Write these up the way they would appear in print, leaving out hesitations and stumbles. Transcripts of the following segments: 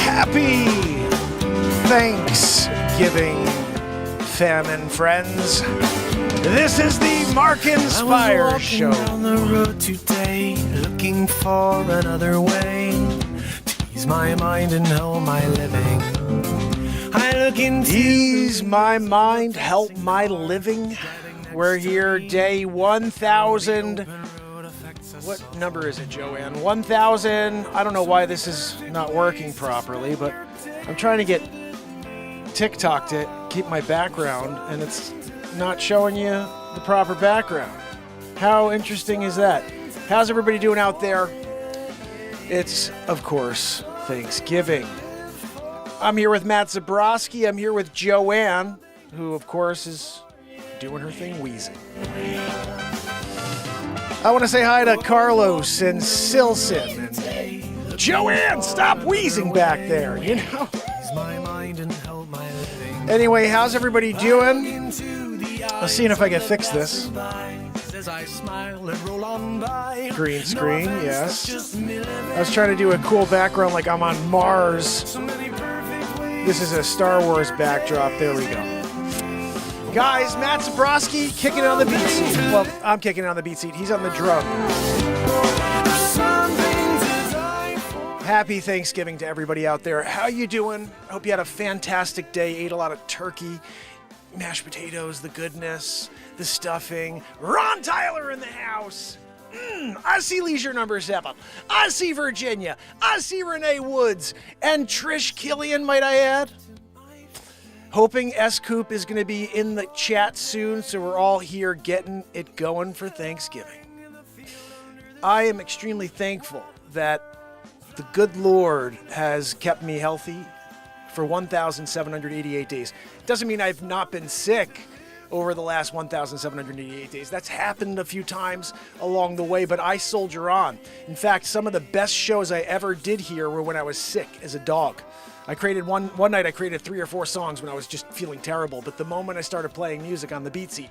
Happy Thanksgiving, famine friends. This is the Mark Inspire Show. On the road today, looking for another way to ease my mind and help my living. I look into Ease my mind, help my living. We're here, day 1,000. What number is it, Joanne? 1,000. I don't know why this is not working properly, but I'm trying to get TikTok to keep my background, and it's not showing you the proper background. How interesting is that? How's everybody doing out there? It's, of course, Thanksgiving. I'm here with Matt Zabrowski. I'm here with Joanne, who, of course, is doing her thing wheezing. I want to say hi to Carlos and Silson. And Joanne, stop wheezing back there, you know? Anyway, how's everybody doing? I'm seeing if I can fix this. Green screen, yes. I was trying to do a cool background like I'm on Mars. This is a Star Wars backdrop. There we go. Guys, Matt Zabrowski kicking it on the beat seat. Well, I'm kicking it on the beat seat. He's on the drum. Happy Thanksgiving to everybody out there. How you doing? I hope you had a fantastic day. Ate a lot of turkey, mashed potatoes, the goodness, the stuffing. Ron Tyler in the house. I see Leisure Number 7. I see Virginia. I see Renee Woods. And Trish Killian, might I add. Hoping S-Coop is going to be in the chat soon, so we're all here getting it going for Thanksgiving. I am extremely thankful that the good Lord has kept me healthy for 1,788 days. Doesn't mean I've not been sick over the last 1,788 days. That's happened a few times along the way, but I soldier on. In fact, some of the best shows I ever did here were when I was sick as a dog. I created one night I created 3 or 4 songs when I was just feeling terrible, but the moment I started playing music on the BeatSeat,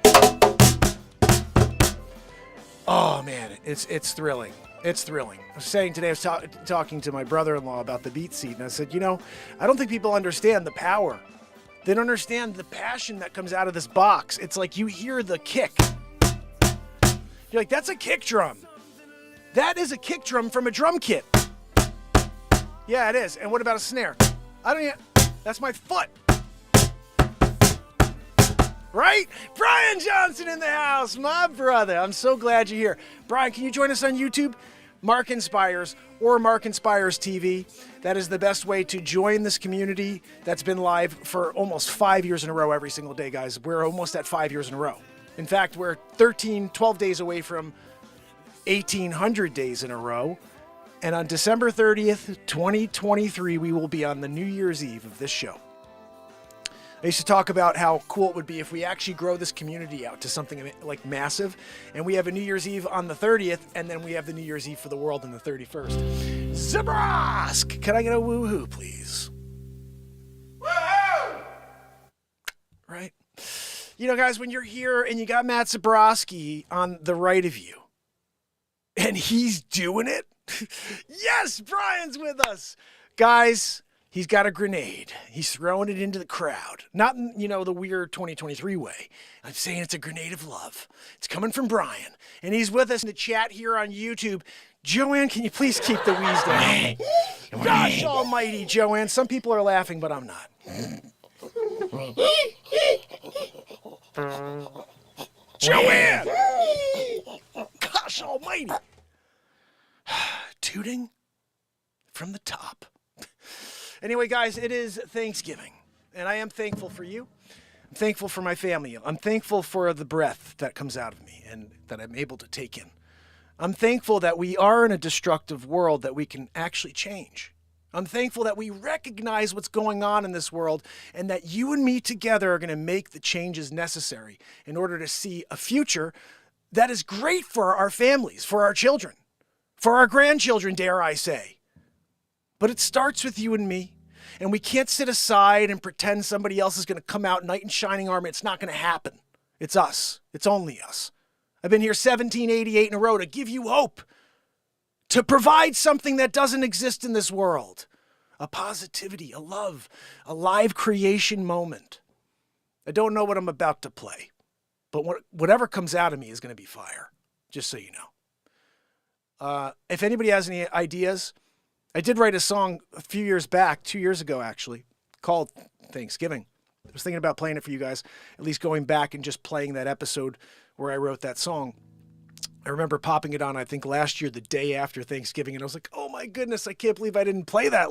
oh man, it's thrilling. It's thrilling. I was saying today, I was talking to my brother-in-law about the BeatSeat, and I said, you know, I don't think people understand the power. They don't understand the passion that comes out of this box. It's like you hear the kick. You're like, that's a kick drum. That is a kick drum from a drum kit. Yeah, it is. And what about a snare? I don't even, that's my foot. Right? Brian Johnson in the house, my brother. I'm so glad you're here. Brian, can you join us on YouTube? Mark Inspires or Mark Inspires TV. That is the best way to join this community that's been live for almost 5 years in a row every single day, guys. We're almost at 5 years in a row. In fact, we're 12 days away from 1,800 days in a row. And on December 30th, 2023, we will be on the New Year's Eve of this show. I used to talk about how cool it would be if we actually grow this community out to something like massive. And we have a New Year's Eve on the 30th, and then we have the New Year's Eve for the world on the 31st. Zabrowski! Can I get a woohoo, please? Woohoo! Right? You know, guys, when you're here and you got Matt Zabrowski on the right of you, and he's doing it, yes, Brian's with us. Guys, he's got a grenade. He's throwing it into the crowd. Not in, the weird 2023 way. I'm saying it's a grenade of love. It's coming from Brian. And he's with us in the chat here on YouTube. Joanne, can you please keep the wheeze down? Gosh almighty, Joanne. Some people are laughing, but I'm not. Joanne! Gosh almighty. Tooting from the top. Anyway, guys, it is Thanksgiving, and I am thankful for you. I'm thankful for my family. I'm thankful for the breath that comes out of me and that I'm able to take in. I'm thankful that we are in a destructive world that we can actually change. I'm thankful that we recognize what's going on in this world and that you and me together are going to make the changes necessary in order to see a future that is great for our families, for our children, for our grandchildren, dare I say. But it starts with you and me, and we can't sit aside and pretend somebody else is going to come out knight in shining armor. It's not going to happen. It's us. It's only us. I've been here 1788 in a row to give you hope, to provide something that doesn't exist in this world. A positivity, a love, a live creation moment. I don't know what I'm about to play, but whatever comes out of me is going to be fire, just so you know. If anybody has any ideas, I did write a song a few years back, 2 years ago actually, called Thanksgiving. I was thinking about playing it for you guys, at least going back and just playing that episode where I wrote that song. I remember popping it on, I think last year, the day after Thanksgiving, and I was like, oh my goodness, I can't believe I didn't play that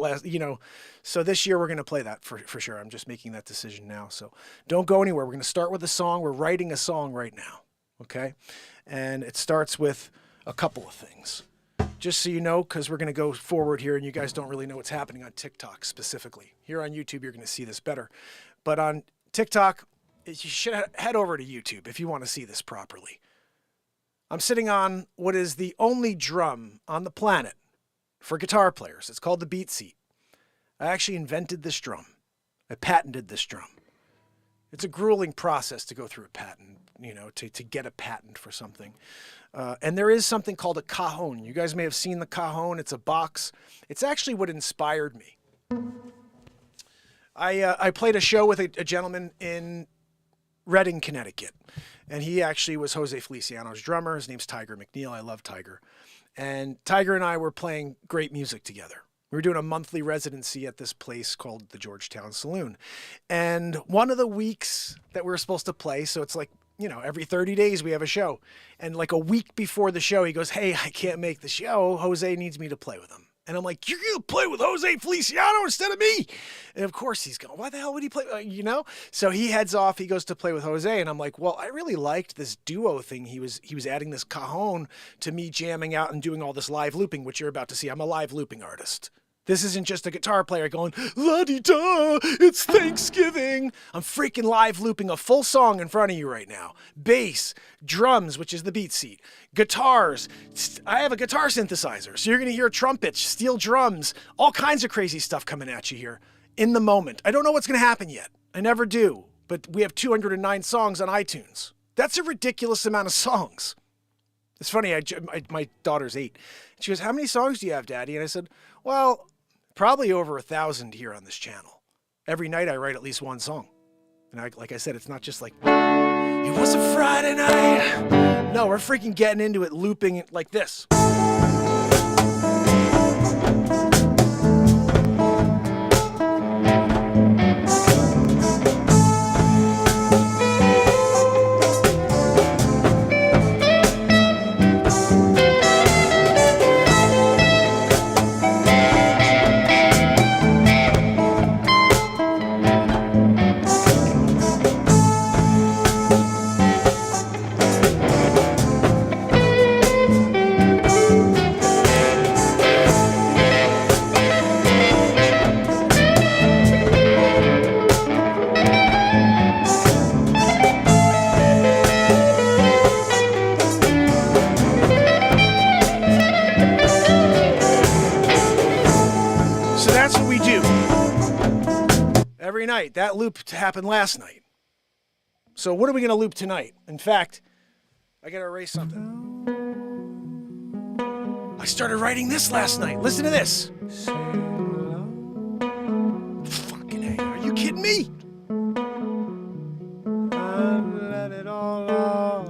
So this year we're going to play that for sure. I'm just making that decision now. So don't go anywhere. We're going to start with a song. We're writing a song right now. Okay. And it starts with a couple of things. Just so you know, because we're going to go forward here and you guys don't really know what's happening on TikTok specifically. Here on YouTube, you're going to see this better. But on TikTok, you should head over to YouTube if you want to see this properly. I'm sitting on what is the only drum on the planet for guitar players. It's called the BeatSeat. I actually invented this drum. I patented this drum. It's a grueling process to go through a patent, to get a patent for something. And there is something called a cajon. You guys may have seen the cajon. It's a box. It's actually what inspired me. I played a show with a gentleman in Redding, Connecticut. And he actually was Jose Feliciano's drummer. His name's Tiger McNeil. I love Tiger. And Tiger and I were playing great music together. We were doing a monthly residency at this place called the Georgetown Saloon. And one of the weeks that we were supposed to play, so it's like, every 30 days we have a show. And like a week before the show, he goes, hey, I can't make the show. Jose needs me to play with him. And I'm like, you're going to play with Jose Feliciano instead of me? And of course he's going, why the hell would he play? So he heads off, he goes to play with Jose. And I'm like, well, I really liked this duo thing. He was adding this cajon to me jamming out and doing all this live looping, which you're about to see. I'm a live looping artist. This isn't just a guitar player going, la-di-da, it's Thanksgiving. I'm freaking live looping a full song in front of you right now. Bass, drums, which is the BeatSeat, guitars. I have a guitar synthesizer, so you're going to hear trumpets, steel drums, all kinds of crazy stuff coming at you here in the moment. I don't know what's going to happen yet. I never do, but we have 209 songs on iTunes. That's a ridiculous amount of songs. It's funny, my daughter's 8. She goes, how many songs do you have, Daddy? And I said, well, probably over 1,000 here on this channel. Every night I write at least one song. And like I said, it's not just like, it was a Friday night. No, we're freaking getting into it, looping it like this. Every night. That loop happened last night. So what are we going to loop tonight? In fact, I got to erase something. I started writing this last night. Listen to this. Fucking A. Are you kidding me?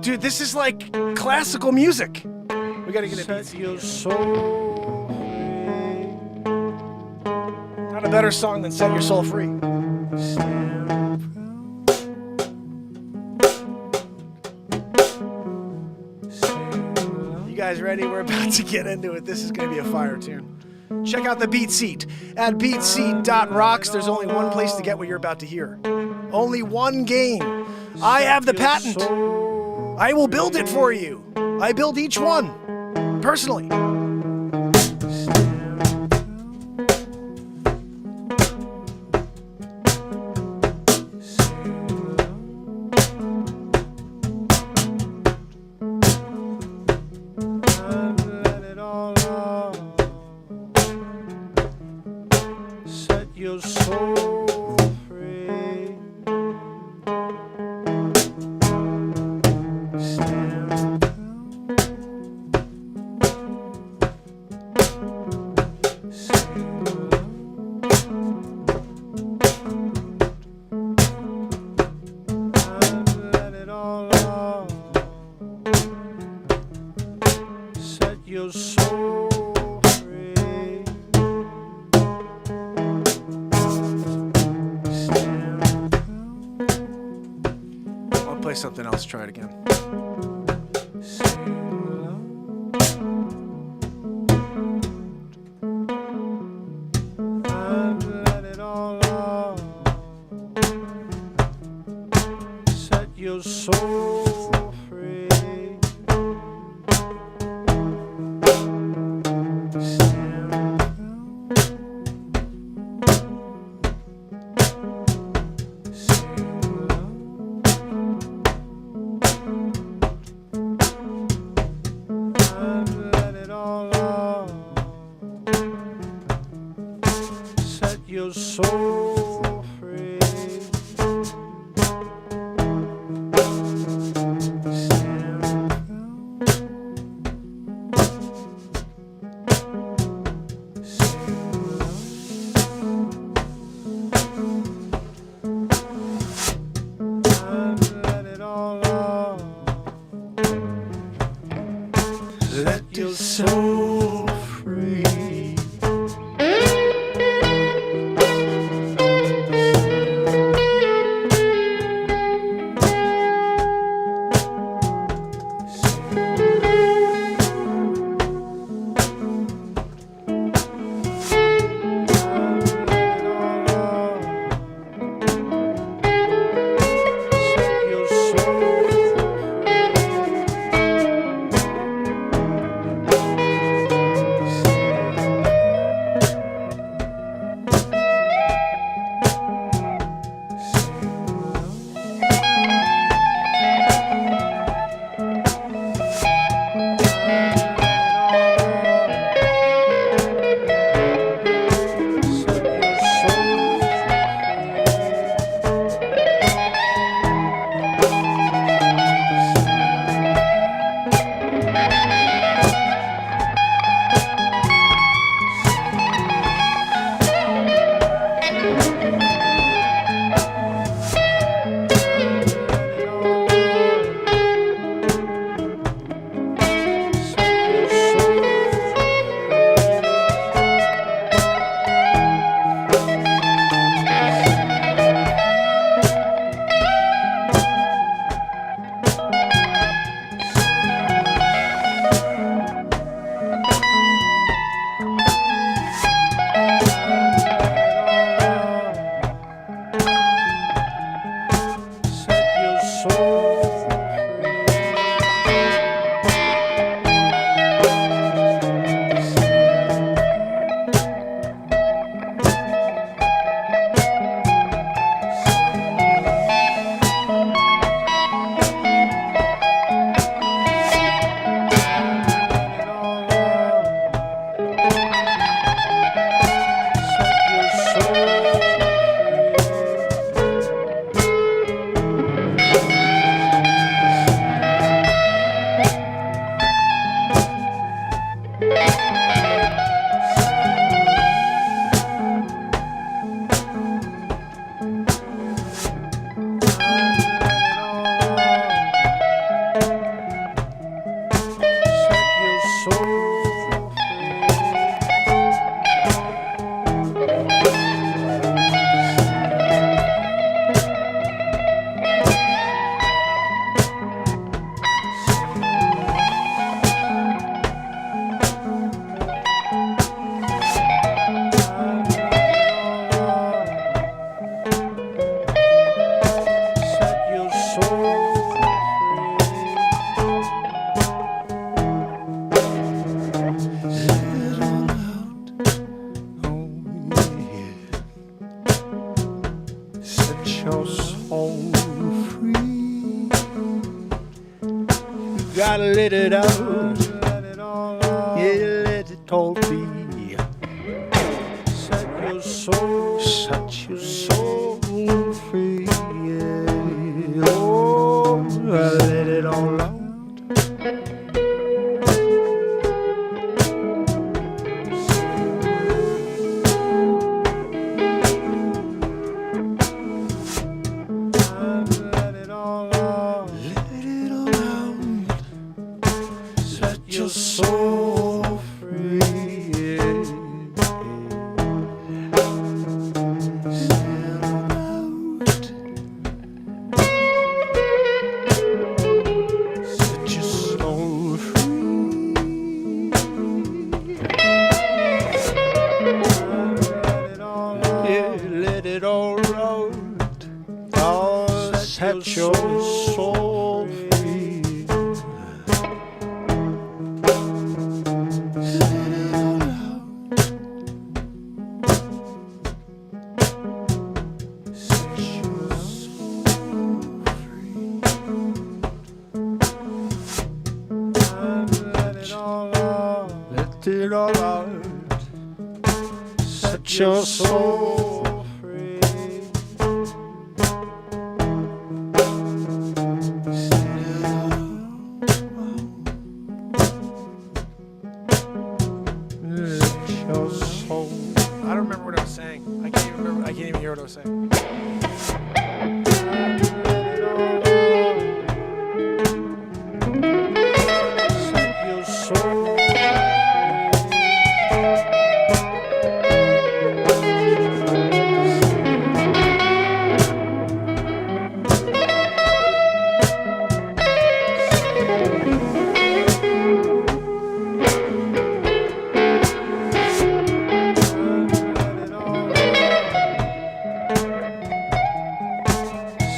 Dude, this is like classical music. We got to get a BeatSeat. Not a better song than Set Your Soul Free. You guys ready? We're about to get into it. This is going to be a fire tune. Check out the BeatSeat at beatseat.rocks. There's only one place to get what you're about to hear. Only one game. I have the patent. I will build it for you. I build each one personally. Your soul free. Stand your soul free. I'll play something else. Try it again. And let it all out. Set your soul free. And let it all out. Set your soul free. And let it all out. Let your soul free. Your soul free. You gotta let it out. Yeah, let it all be. Set your soul free. Yeah. Oh, let it all out. Your soul set your soul free. Let it all out. Set your soul free. Let your soul. I don't remember what I was saying. I can't even remember. I can't even hear what I was saying. Set your soul.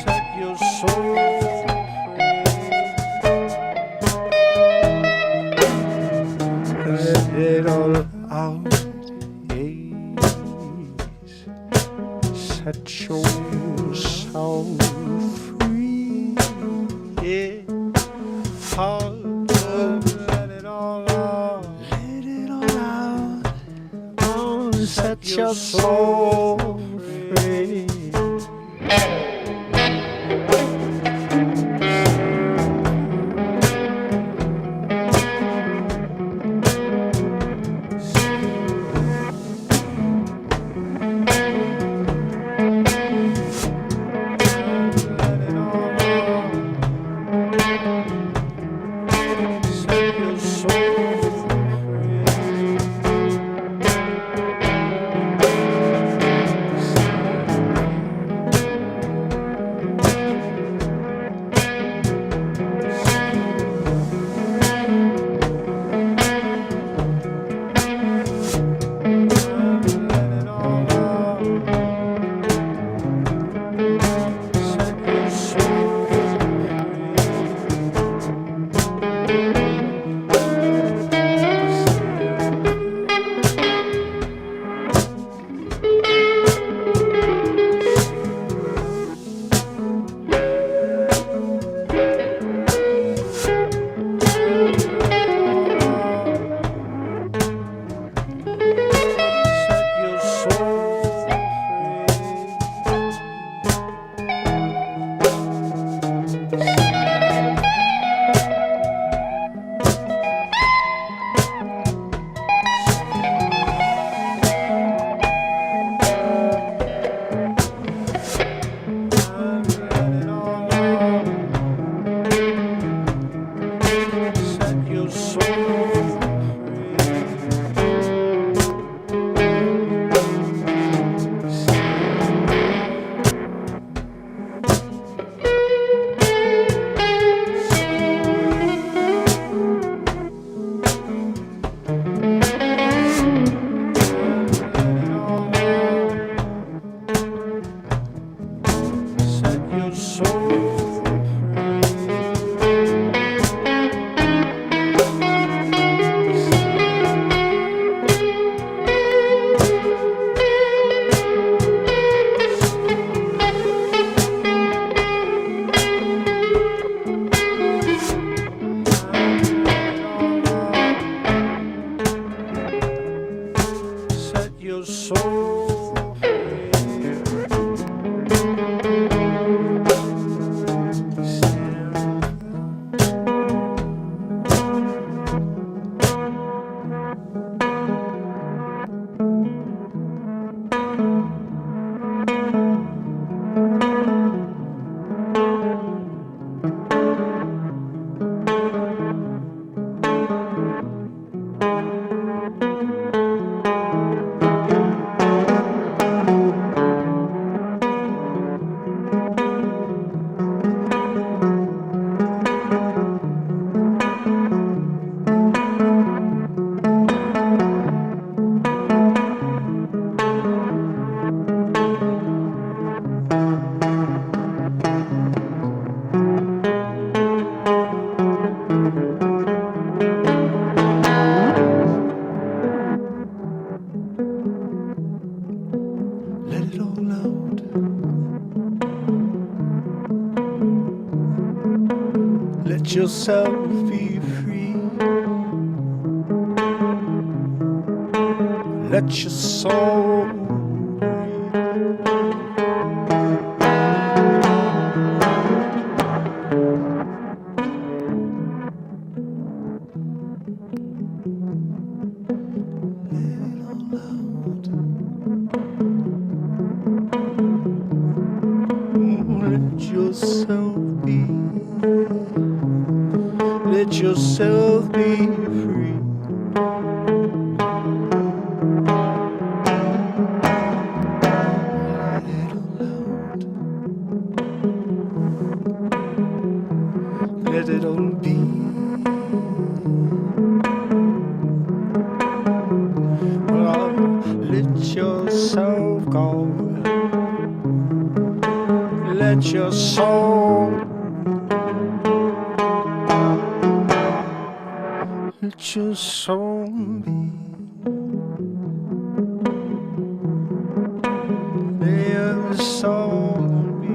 Set your soul free. Let it all out. Yes. Set yourself free. Yeah. Let it all out. Let it all out. Oh, set your soul free. Set your soul Let yourself be free. Let your soul let yourself be. Let yourself be free. Let it all be. Let yourself go. Let your soul. Let your soul be. Let your soul be.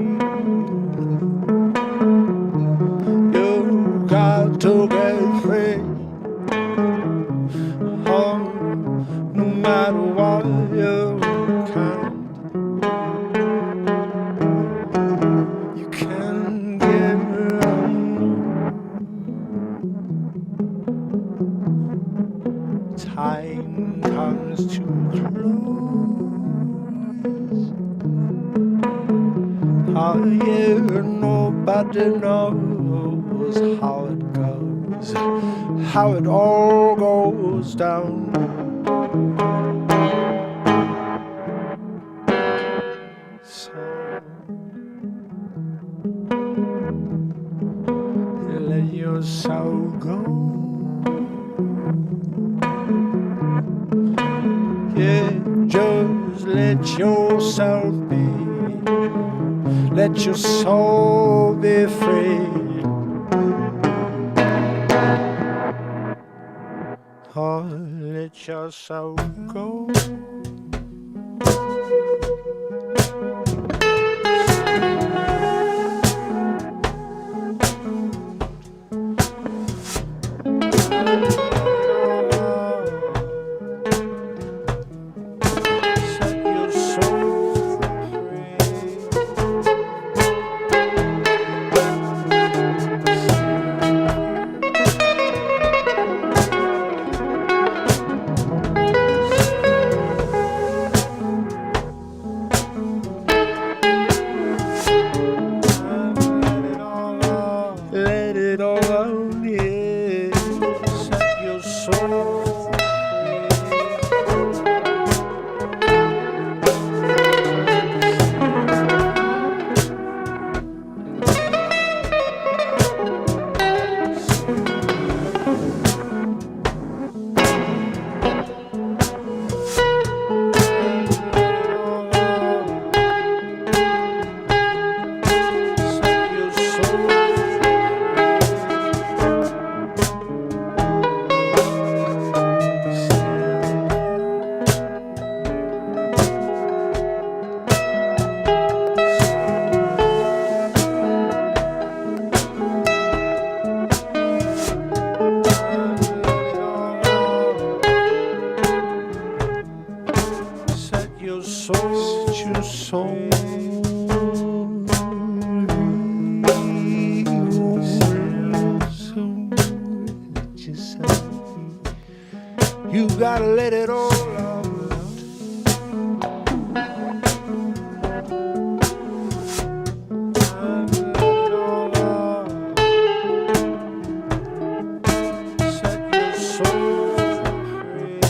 You got to get free. Oh, no matter what you can get time comes to close. Oh yeah, nobody knows how it goes, how it all goes down. So let yourself go. Yeah, just let yourself be. Let your soul be free. Oh, let your soul go. Let it all out, yeah. Set your soul you gotta let it all out. Set your soul free.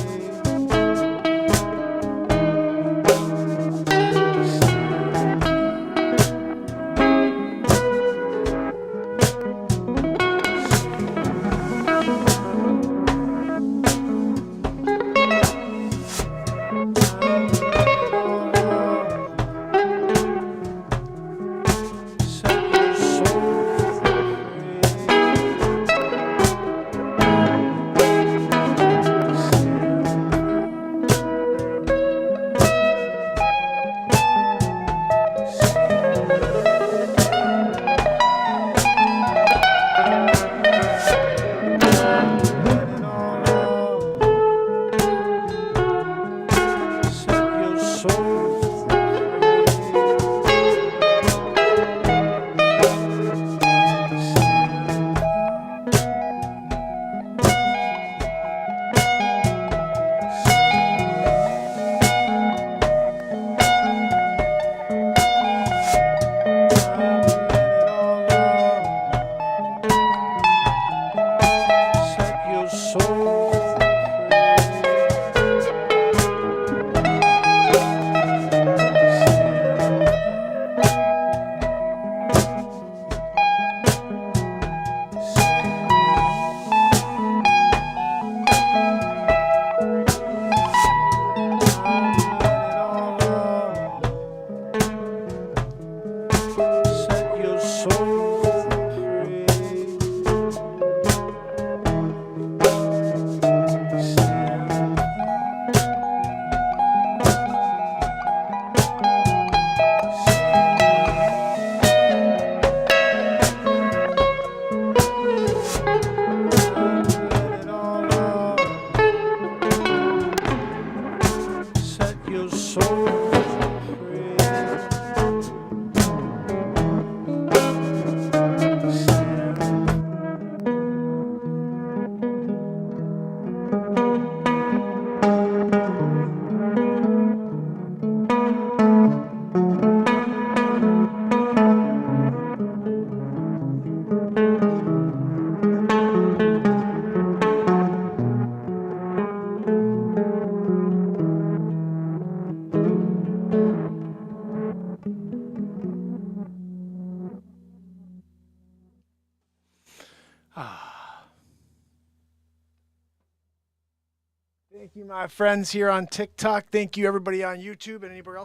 you, my friends here on TikTok. Thank you, everybody on YouTube, and anybody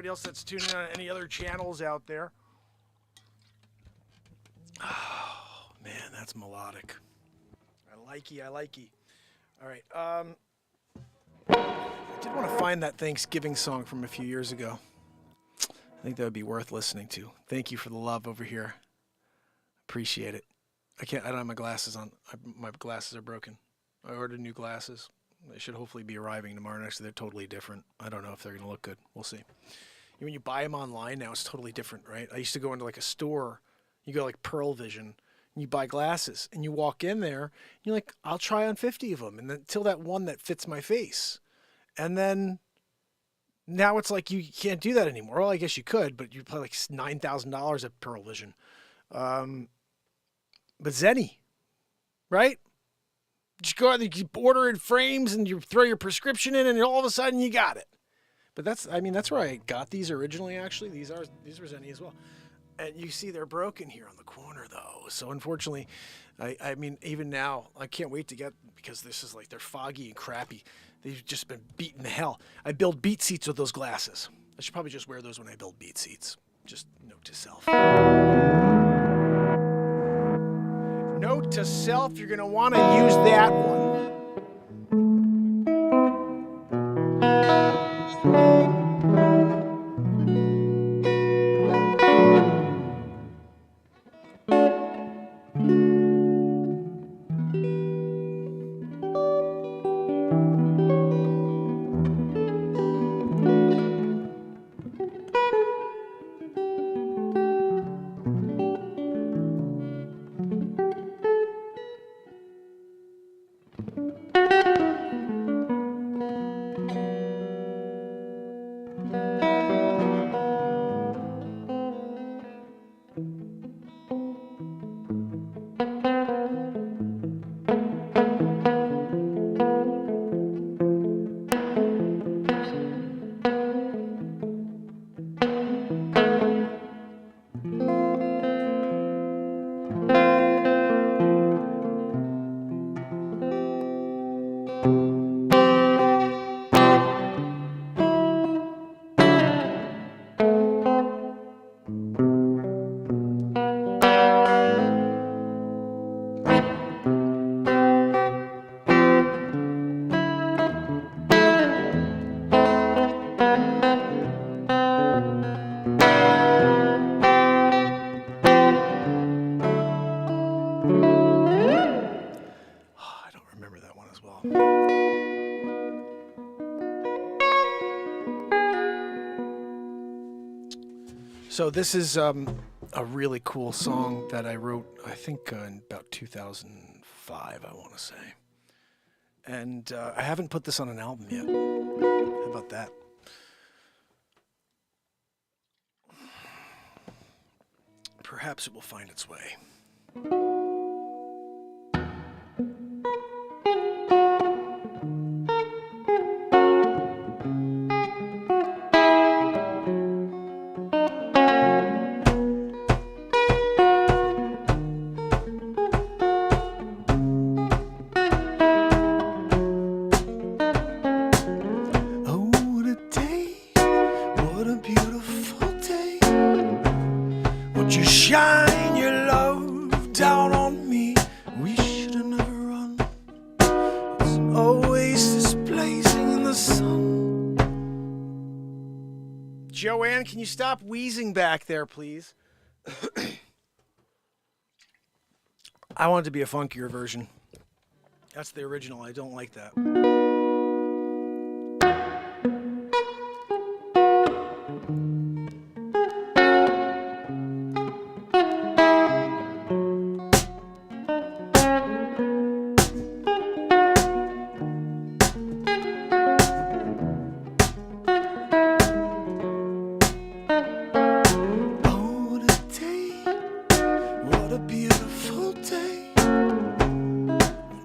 else that's tuning in on any other channels out there. Oh man, that's melodic. I likey. All right. I did want to find that Thanksgiving song from a few years ago. I think that would be worth listening to. Thank you for the love over here. Appreciate it. I don't have my glasses on. My glasses are broken. I ordered new glasses. They should hopefully be arriving tomorrow. Actually, they're totally different. I don't know if they're going to look good. We'll see. When you buy them online now, it's totally different, right? I used to go into like a store. You go like Pearl Vision, and you buy glasses, and you walk in there, and you're like, I'll try on 50 of them, and then until that one that fits my face. And then now it's like you can't do that anymore. Well, I guess you could, but you pay like $9,000 at Pearl Vision. But Zenny, right? You go out, you order in frames, and you throw your prescription in, and all of a sudden you got it. But that's where I got these originally. Actually, these were Zenny as well. And you see they're broken here on the corner, though. So unfortunately, I mean, even now, I can't wait to get, because this is like, they're foggy and crappy. They've just been beaten to hell. I build BeatSeats with those glasses. I should probably just wear those when I build BeatSeats. Just note to self. Note to self, you're going to want to use that one. So this is a really cool song that I wrote, I think in about 2005, I want to say. And I haven't put this on an album yet. How about that? Perhaps it will find its way. Shine your love down on me. We should have never run. It's always this blazing in the sun. Joanne, can you stop wheezing back there, please? I want it to be a funkier version. That's the original. I don't like that.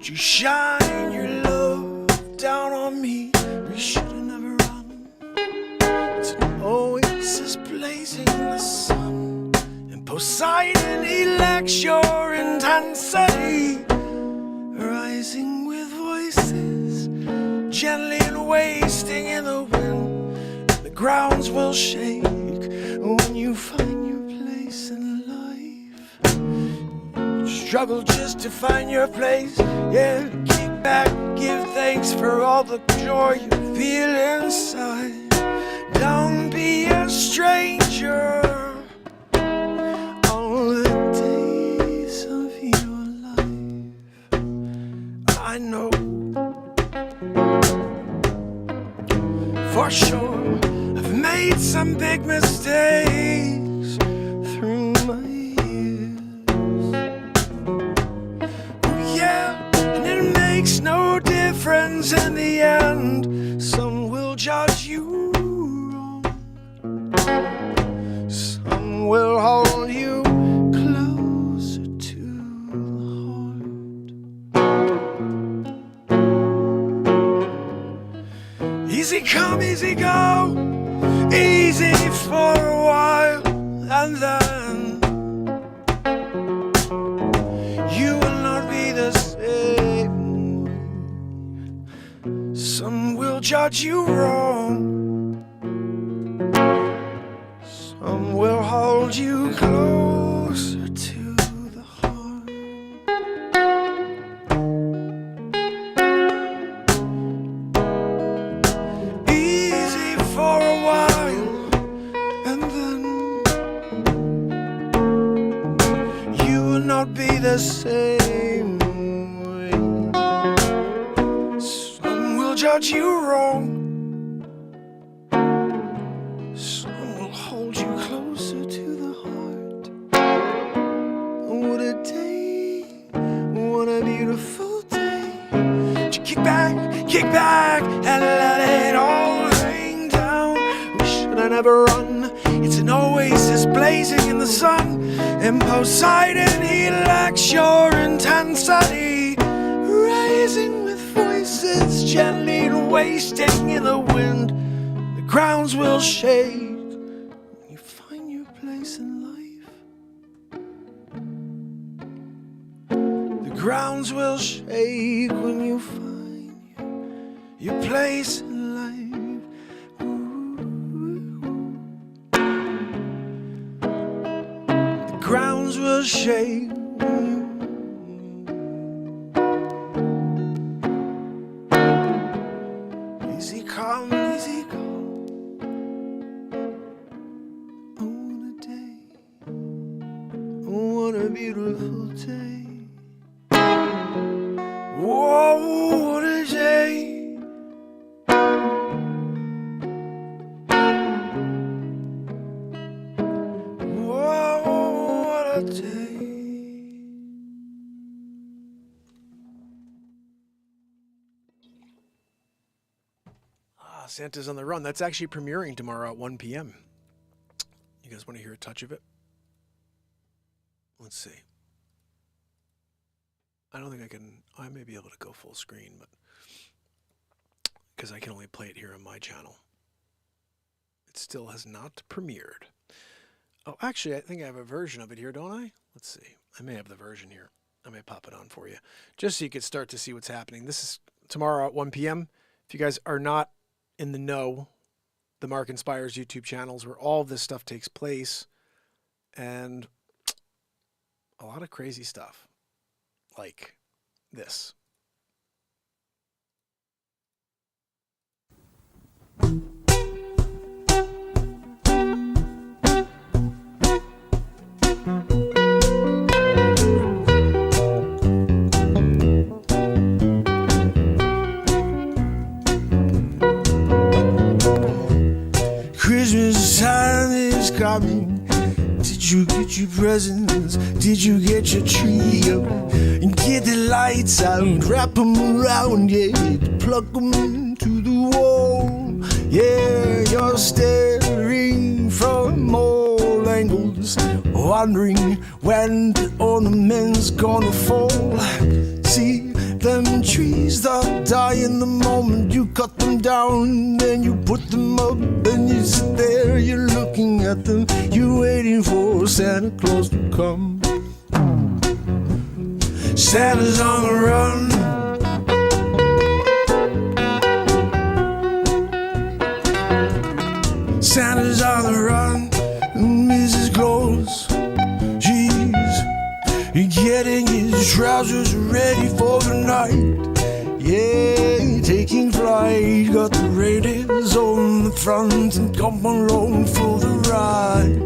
You shine your love down on me. We should have never run. It's an oasis blazing in the sun, and Poseidon elects your intensity, rising with voices gently wasting in the wind. The grounds will shake when you find your place in life. Struggle just to find your place. Yeah, kick back, give thanks for all the joy you feel inside. Don't be a stranger all the days of your life. I know for sure I've made some big mistakes through my years. Oh yeah, and it makes no difference in the end. Some will judge you wrong, some will hold you closer to the heart. Easy come, easy go, easy for a while, and then you will not be the same. Some will judge you wrong, some will hold you closer to the heart. Easy for a while, and then you will not be the same way. Some will judge you wrong, some will hold you closer to the heart. What a day, what a beautiful day. Kick back, and let it all hang down. We should have never run. It's an oasis blazing in the sun. And Poseidon, he lacks your intensity. Rising with voices gently and wasting in the wind. The grounds will shake when you find your place in life. The grounds will shake when you find your place in life. Ooh. The grounds will shake when you easy come, easy go. Oh, what a day, oh, what a beautiful day. Whoa, what a day. Santa's on the Run. That's actually premiering tomorrow at 1 p.m. You guys want to hear a touch of it? Let's see. I don't think I can. I may be able to go full screen, but because I can only play it here on my channel. It still has not premiered. Oh, actually, I think I have a version of it here, don't I? Let's see. I may have the version here. I may pop it on for you, just so you could start to see what's happening. This is tomorrow at 1 p.m. If you guys are not in the know, the Mark Inspires YouTube channels where all of this stuff takes place, and a lot of crazy stuff like this. Christmas time is coming. Did you get your presents? Did you get your tree up? And get the lights out, wrap them around, yeah, plug them into the wall. Yeah, you're staring from all angles, wondering when the ornament's gonna fall. See them trees that die in the moment you cut them down, then you put them up, and you sit there, you're looking at them, you're waiting for Santa Claus to come. Santa's on the run. Santa's on the run. Mrs. Claus, she's getting his trousers ready for the night. Yeah, taking flight. Got the reindeers on the front and come along for the ride.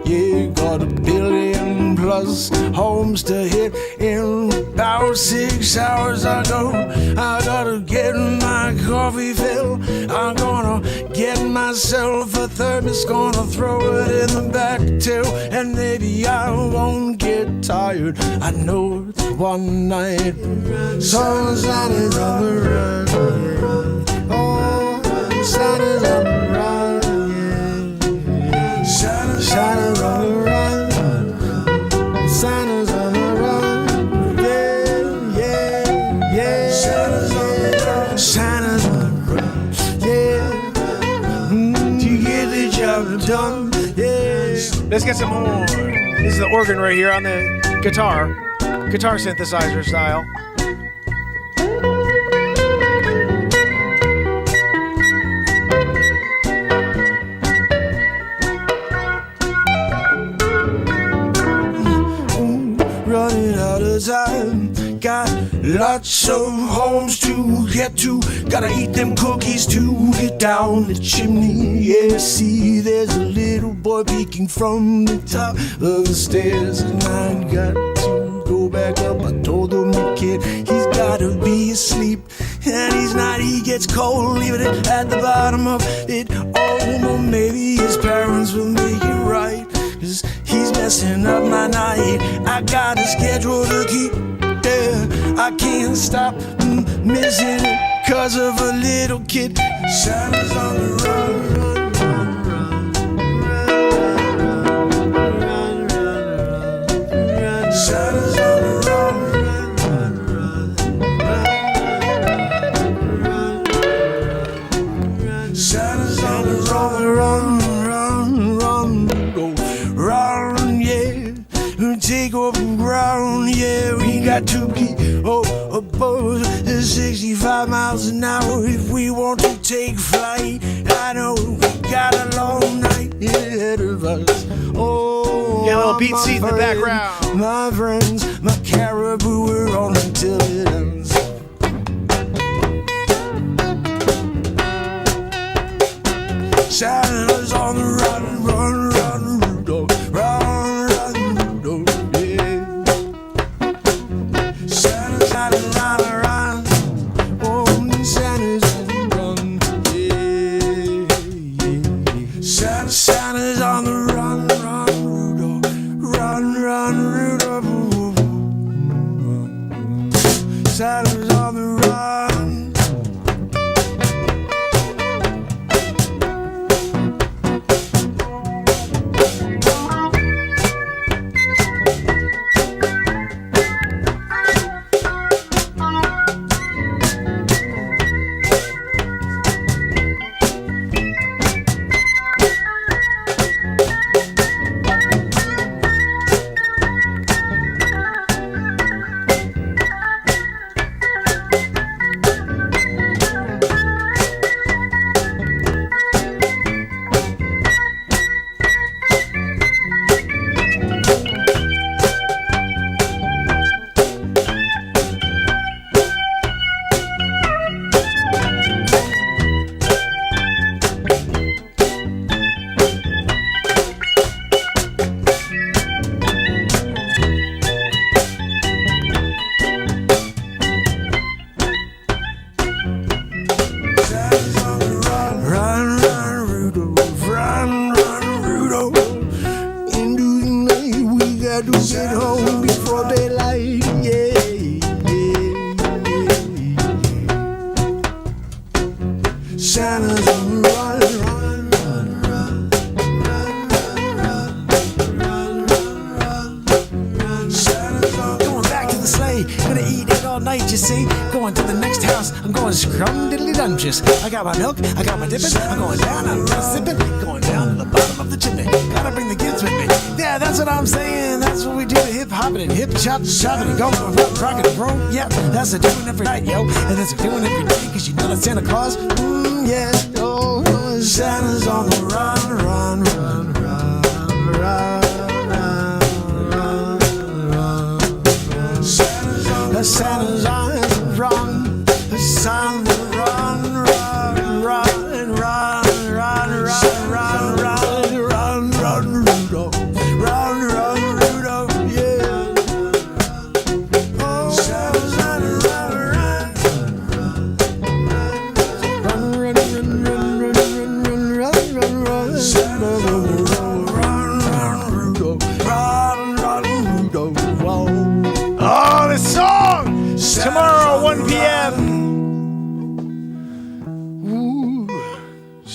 Yeah, got 1 billion plus homes to hit in about 6 hours. I gotta get my coffee filled. I'm gonna get myself a thermos, gonna throw it in the back too, and maybe I won't get tired. I know it's one night. Santa's on the run. Oh, Santa's on the run. Santa's on the run. Santa's on the run. Yeah, yeah, yeah. Santa's on the run. Santa's on the run. Yeah. To get the job done. Yeah. Let's get some horn. This is the organ right here on the guitar synthesizer style. Running out of time. Got lots of homes to get to. Gotta eat them cookies to get down the chimney. Yeah, see, there's a little boy peeking from the top of the stairs, and I got to go back up. I told him the kid, he's gotta be asleep, and he's not. He gets cold, leaving it at the bottom of it. Oh, well, maybe his parents will make it right, 'cause he's messing up my night. I got a schedule to keep, yeah, I can't stop missing it 'cause of a little kid. Santa's on the run. Santa's on the run. Santa's on the run. Take over ground, yeah, we got to be above 65 miles an hour if we want to take flight. I know we got a long night ahead of us. Oh, yeah, a little BeatSeat in the background. My friends, my caribou, we're on until it ends. Santa's on the run, Rudolph, run. Santa's on the run. Oh, Santa's on the run. Yeah, yeah. Santa's on the run, Rudolph. Run, Rudolph. Santa's on the run. To get home before daylight, yeah, Santa's on the run, Santa's on the run. Going back to the sleigh, gonna eat it all night, you see. Going to the next house, I'm going scrum-diddly-dungeous. I got my milk, I got my dipping, I'm going down, I'm sipping, going down to the bottom of the chimney. Gotta bring the kids with me. Yeah, that's what I'm saying. That's what we do, the hip-hopping and hip-chop, shopping and go from rockin' and roll. Yeah, that's a doing every night, yo. And that's a doing every day, 'cause you know that Santa Claus, yeah. Oh, Santa's on the run.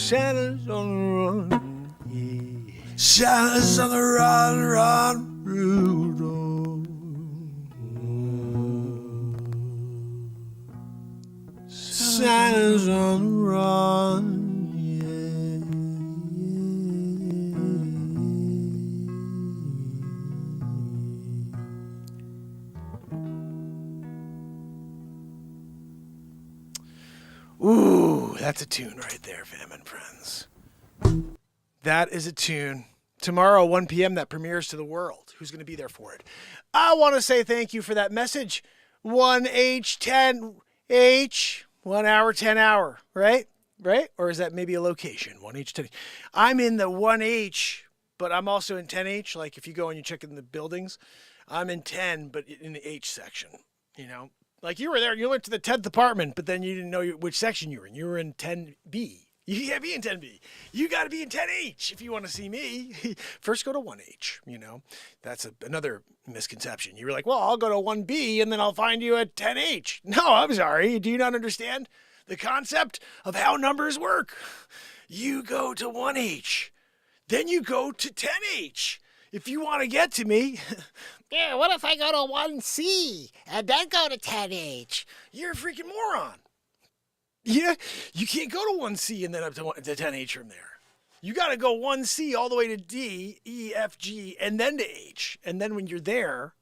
Santa's on the run. Yeah. Santa's on the run, run, Rudolph. Santa's on the run, Ooh, that's a tune right there, fam and friends. That is a tune. Tomorrow, 1 p.m., that premieres to the world. Who's going to be there for it? I want to say thank you for that message. 1H10H, 1 hour, 10 hour, right? Right? Or is that maybe a location? 1H10H. I'm in the 1H, but I'm also in 10H. Like if you go and you check in the buildings, I'm in 10, but in the H section, you know? Like you were there, you went to the 10th apartment, but then you didn't know which section you were in. You were in 10B. You can't be in 10B. You got to be in 10H if you want to see me. First go to 1H, you know. That's another misconception. You were like, well, I'll go to 1B and then I'll find you at 10H. No, I'm sorry. Do you not understand the concept of how numbers work? You go to 1H. Then you go to 10H. If you want to get to me... Yeah, what if I go to 1C and then go to 10H? You're a freaking moron. Yeah, you can't go to 1C and then up to 10H from there. You got to go 1C all the way to D, E, F, G, and then to H. And then when you're there,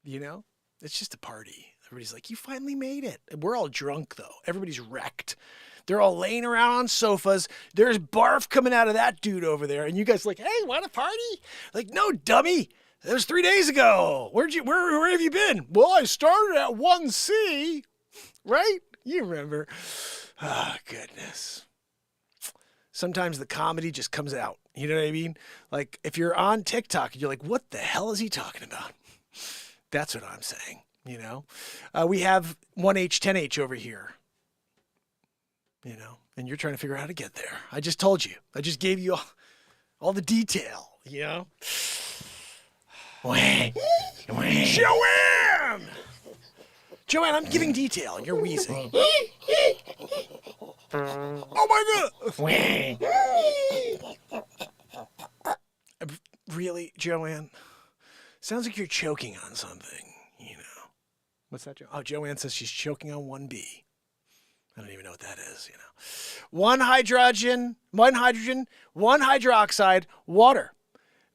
you know, it's just a party. Everybody's like, you finally made it. We're all drunk, though. Everybody's wrecked. They're all laying around on sofas. There's barf coming out of that dude over there. And you guys are like, hey, want a party? Like, no, dummy. That was 3 days ago. Where have you been? Well, I started at 1C, right? You remember. Ah, goodness. Sometimes the comedy just comes out. You know what I mean? Like, if you're on TikTok, you're like, what the hell is he talking about? That's what I'm saying, you know? We have 1H, 10H over here, you know? And you're trying to figure out how to get there. I just told you. I just gave you all the detail, you know? Joanne! Joanne, I'm giving detail and you're wheezing. Oh my God! Really, Joanne? Sounds like you're choking on something, you know. What's that, Joanne? Oh, Joanne says she's choking on 1B. I don't even know what that is, you know. One hydrogen, one hydroxide, water.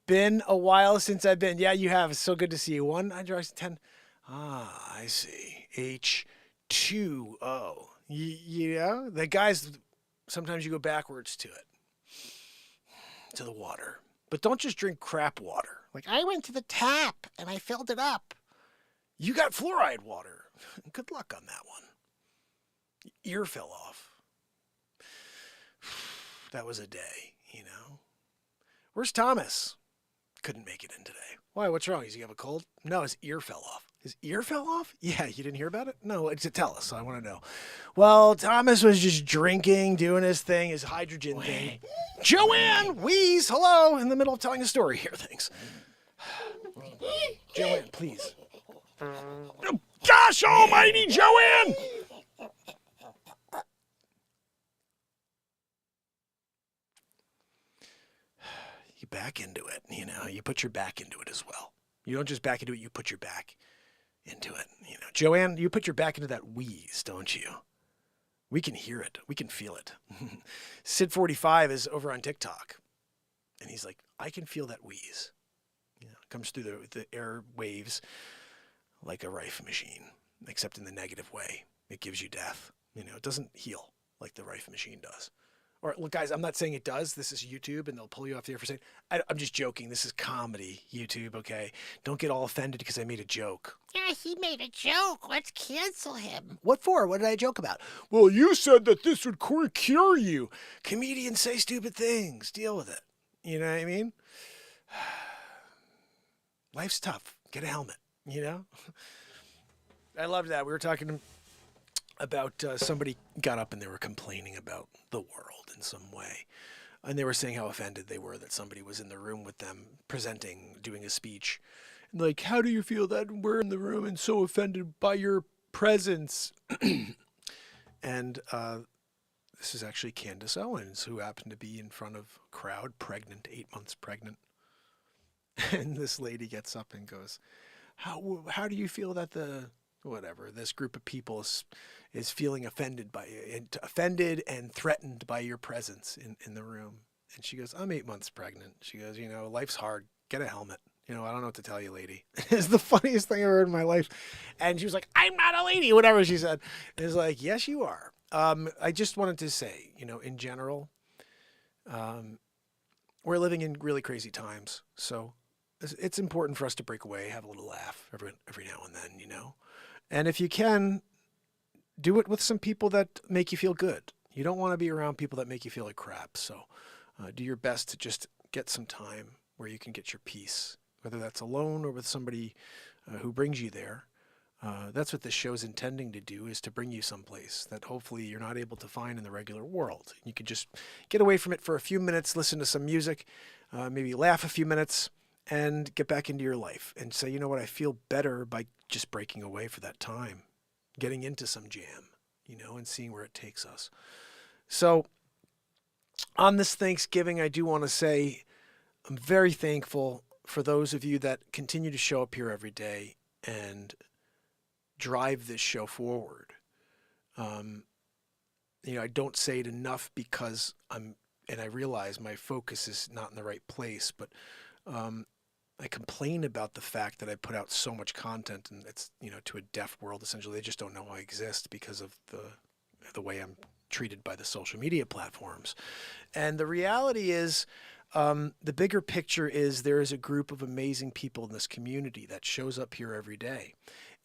Been a while since I've been. Yeah, you have. It's so good to see you. One hydroxide 10. Ah, I see. H2O. Yeah, the guys, sometimes you go backwards to it, to the water. But don't just drink crap water. Like, I went to the tap and I filled it up. You got fluoride water. Good luck on that one. Ear fell off. That was a day, you know. Where's Thomas? Couldn't make it in today. Why? What's wrong? Does he have a cold? No, his ear fell off. His ear fell off? Yeah, you didn't hear about it? No, tell us. I want to know. Well, Thomas was just drinking, doing his thing, his hydrogen thing. Joanne, wheeze, hello, in the middle of telling a story here. Thanks. Joanne, please. Oh, gosh almighty, Joanne! You back into it, you know. You put your back into it as well. You don't just back into it, you put your back into it, you know. Joanne, you put your back into that wheeze, don't you? We can hear it. We can feel it. Sid45 is over on TikTok, and he's like, I can feel that wheeze. You know, it comes through the air waves like a Rife machine, except in the negative way. It gives you death. You know, it doesn't heal like the Rife machine does. Or, look, guys, I'm not saying it does. This is YouTube, and they'll pull you off the air for saying, I'm just joking. This is comedy, YouTube, okay? Don't get all offended because I made a joke. Yeah, he made a joke. Let's cancel him. What for? What did I joke about? Well, you said that this would cure you. Comedians say stupid things. Deal with it. You know what I mean? Life's tough. Get a helmet, you know? I loved that. We were talking about somebody got up and they were complaining about the world in some way. And they were saying how offended they were that somebody was in the room with them presenting, doing a speech. And like, how do you feel that we're in the room and so offended by your presence? And This is actually Candace Owens, who happened to be in front of a crowd, pregnant, 8 months pregnant. And this lady gets up and goes, how do you feel that this group of people is feeling offended and threatened by your presence in the room? And she goes, I'm 8 months pregnant. She goes, life's hard. Get a helmet. I don't know what to tell you, lady. It's the funniest thing I've heard in my life. And she was like, I'm not a lady, whatever she said. And it's like, yes, you are. I just wanted to say, in general, we're living in really crazy times. So it's important for us to break away, have a little laugh every now and then, And if you can, do it with some people that make you feel good. You don't want to be around people that make you feel like crap. So do your best to just get some time where you can get your peace, whether that's alone or with somebody who brings you there. That's what this show's intending to do, is to bring you someplace that hopefully you're not able to find in the regular world. You could just get away from it for a few minutes, listen to some music, maybe laugh a few minutes, and get back into your life and say, you know what, I feel better by just breaking away for that time, getting into some jam, and seeing where it takes us. So on this Thanksgiving, I do want to say I'm very thankful for those of you that continue to show up here every day and drive this show forward. I don't say it enough because I realize my focus is not in the right place, but I complain about the fact that I put out so much content, and it's, to a deaf world, essentially. They just don't know I exist because of the way I'm treated by the social media platforms. And the reality is, the bigger picture is there is a group of amazing people in this community that shows up here every day.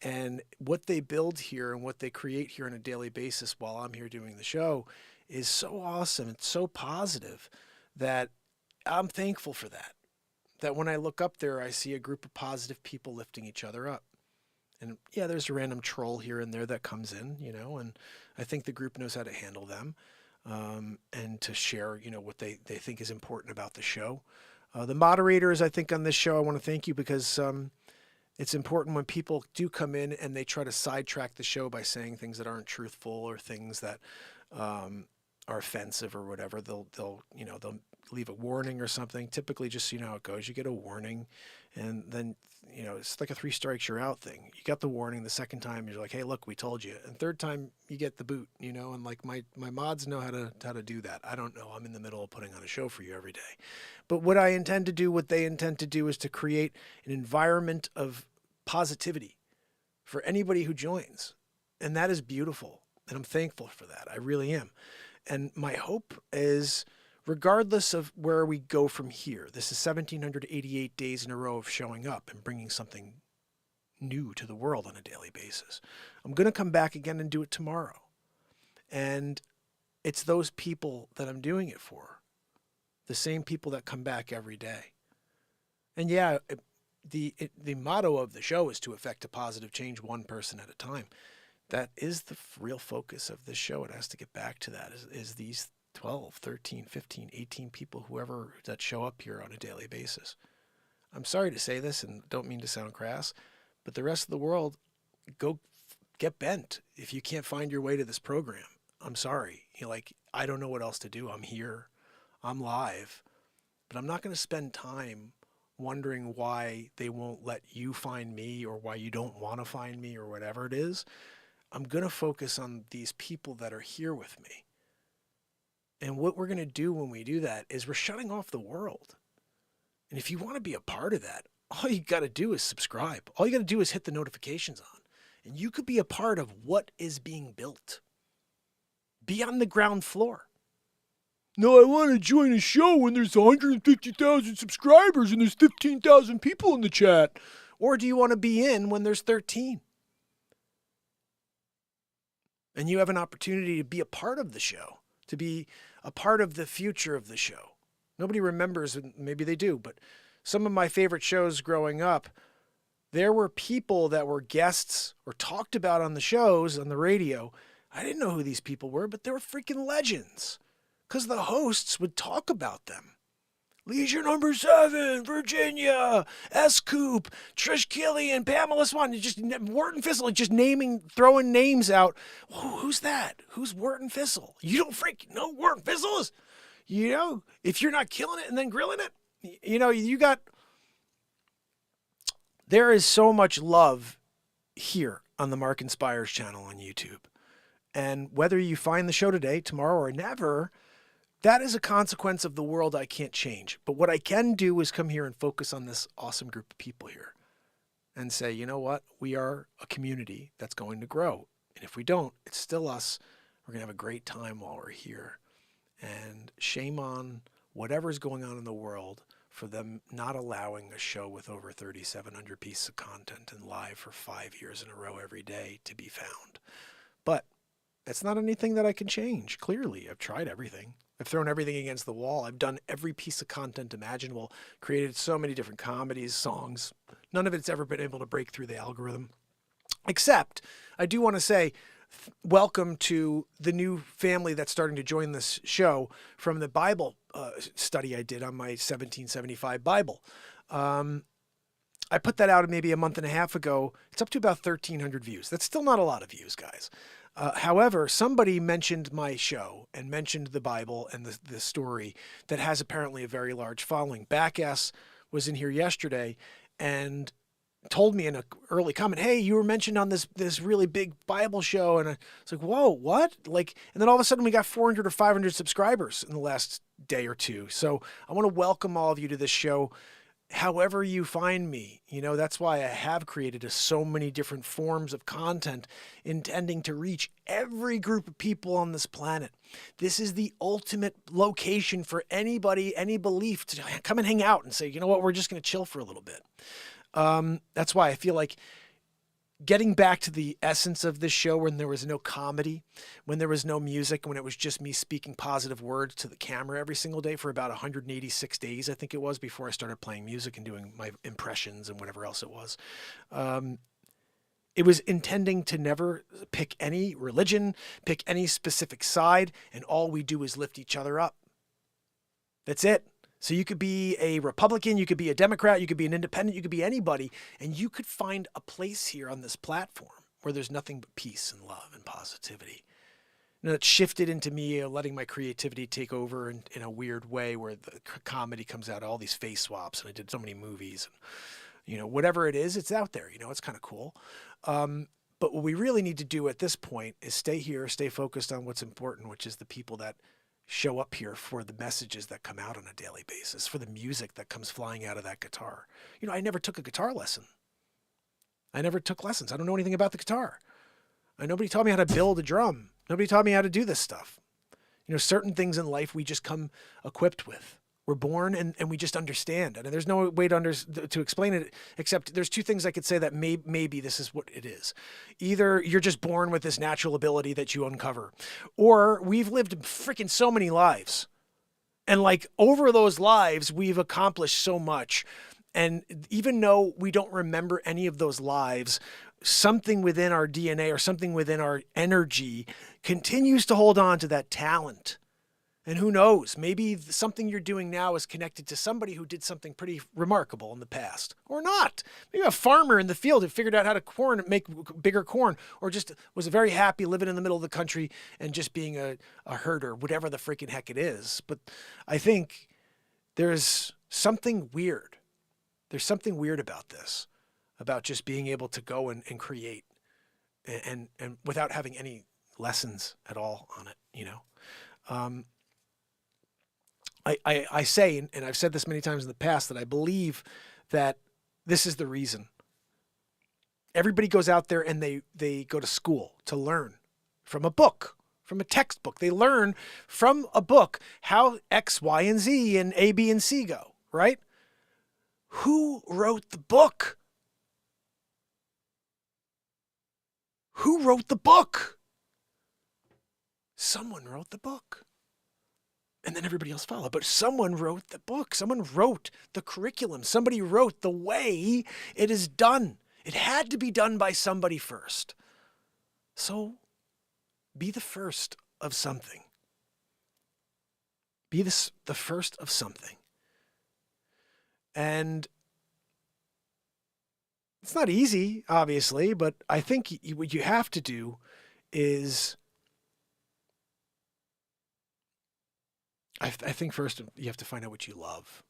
And what they build here and what they create here on a daily basis while I'm here doing the show is so awesome and so positive that I'm thankful for that. That when I look up there, I see a group of positive people lifting each other up. And yeah, there's a random troll here and there that comes in, and I think the group knows how to handle them. And to share, what they think is important about the show. The moderators, I think, on this show, I want to thank you because it's important when people do come in and they try to sidetrack the show by saying things that aren't truthful or things that are offensive or whatever. They'll leave a warning or something. Typically, just so you know how it goes, you get a warning, and then it's like a 3 strikes you're out thing. You got the warning. The second time you're like, hey, look, we told you. And third time you get the boot. And like my mods know how to do that. I don't know. I'm in the middle of putting on a show for you every day. But what they intend to do is to create an environment of positivity for anybody who joins, and that is beautiful. And I'm thankful for that. I really am. And my hope is, regardless of where we go from here, this is 1,788 days in a row of showing up and bringing something new to the world on a daily basis. I'm going to come back again and do it tomorrow. And it's those people that I'm doing it for, the same people that come back every day. And yeah, the motto of the show is to effect a positive change one person at a time. That is the real focus of this show. It has to get back to that, is these 12, 13, 15, 18 people, whoever, that show up here on a daily basis. I'm sorry to say this and don't mean to sound crass, but the rest of the world, go get bent if you can't find your way to this program. I'm sorry. I don't know what else to do. I'm here. I'm live. But I'm not going to spend time wondering why they won't let you find me or why you don't want to find me or whatever it is. I'm going to focus on these people that are here with me. And what we're going to do when we do that is we're shutting off the world. And if you want to be a part of that, all you got to do is subscribe. All you got to do is hit the notifications on. And you could be a part of what is being built. Be on the ground floor. No, I want to join a show when there's 150,000 subscribers and there's 15,000 people in the chat. Or do you want to be in when there's 13? And you have an opportunity to be a part of the show, to be a part of the future of the show. Nobody remembers, and maybe they do, but some of my favorite shows growing up, there were people that were guests or talked about on the shows, on the radio. I didn't know who these people were, but they were freaking legends because the hosts would talk about them. Leisure number 7, Virginia, S. Coop, Trish Killian, Pamela Swan, just Wharton Fissel, just throwing names out. Who's that? Who's Wharton Fissel? You don't freaking know Wharton Fissel is? You know, if you're not killing it and then grilling it, you know, there is so much love here on the Mark Inspires channel on YouTube. And whether you find the show today, tomorrow, or never, that is a consequence of the world I can't change. But what I can do is come here and focus on this awesome group of people here and say, you know what? We are a community that's going to grow. And if we don't, it's still us. We're going to have a great time while we're here. And shame on whatever's going on in the world for them not allowing a show with over 3,700 pieces of content and live for 5 years in a row every day to be found. But that's not anything that I can change. Clearly, I've tried everything. I've thrown everything against the wall. I've done every piece of content imaginable, created so many different comedies, songs. None of it's ever been able to break through the algorithm. Except, I do want to say, welcome to the new family that's starting to join this show from the Bible study I did on my 1775 Bible. I put that out maybe a month and a half ago. It's up to about 1,300 views. That's still not a lot of views, guys. However, somebody mentioned my show and mentioned the Bible and the story that has apparently a very large following. Backass was in here yesterday and told me in an early comment, hey, you were mentioned on this really big Bible show. And I was like, whoa, what? Like, and then all of a sudden we got 400 or 500 subscribers in the last day or two. So I want to welcome all of you to this show. However you find me, you know, that's why I have created so many different forms of content intending to reach every group of people on this planet. This is the ultimate location for anybody, any belief to come and hang out and say, you know what, we're just going to chill for a little bit. That's why I feel like getting back to the essence of this show when there was no comedy, when there was no music, when it was just me speaking positive words to the camera every single day for about 186 days, I think it was, before I started playing music and doing my impressions and whatever else it was. It was intending to never pick any religion, pick any specific side, and all we do is lift each other up. That's it. So you could be a Republican, you could be a Democrat, you could be an independent, you could be anybody, and you could find a place here on this platform where there's nothing but peace and love and positivity. And it shifted into me letting my creativity take over in a weird way where the comedy comes out, all these face swaps, and I did so many movies. And, you know, whatever it is, it's out there. You know, it's kind of cool. But what we really need to do at this point is stay here, stay focused on what's important, which is the people that show up here for the messages that come out on a daily basis, for the music that comes flying out of that guitar. You know, I never took a guitar lesson. I never took lessons. I don't know anything about the guitar. Nobody taught me how to build a drum. Nobody taught me how to do this stuff. You know, certain things in life we just come equipped with. We're born and we just understand. And there's no way to explain it, except there's two things I could say that maybe this is what it is. Either you're just born with this natural ability that you uncover, or we've lived freaking so many lives. And like over those lives, we've accomplished so much. And even though we don't remember any of those lives, something within our DNA or something within our energy continues to hold on to that talent. And who knows, maybe something you're doing now is connected to somebody who did something pretty remarkable in the past. Or not. Maybe a farmer in the field who figured out how to make bigger corn, or just was very happy living in the middle of the country and just being a herder, whatever the freaking heck it is. But I think there's something weird. There's something weird about this, about just being able to go and create and without having any lessons at all on it, you know. I say, and I've said this many times in the past, that I believe that this is the reason. Everybody goes out there and they go to school to learn from a book, from a textbook. They learn from a book how X, Y, and Z and A, B, and C go, right? Who wrote the book? Who wrote the book? Someone wrote the book. And then everybody else followed. But someone wrote the book. Someone wrote the curriculum. Somebody wrote the way it is done. It had to be done by somebody first. So be the first of something. Be the first of something. And it's not easy, obviously, but I think what you have to do is, I think first you have to find out what you love.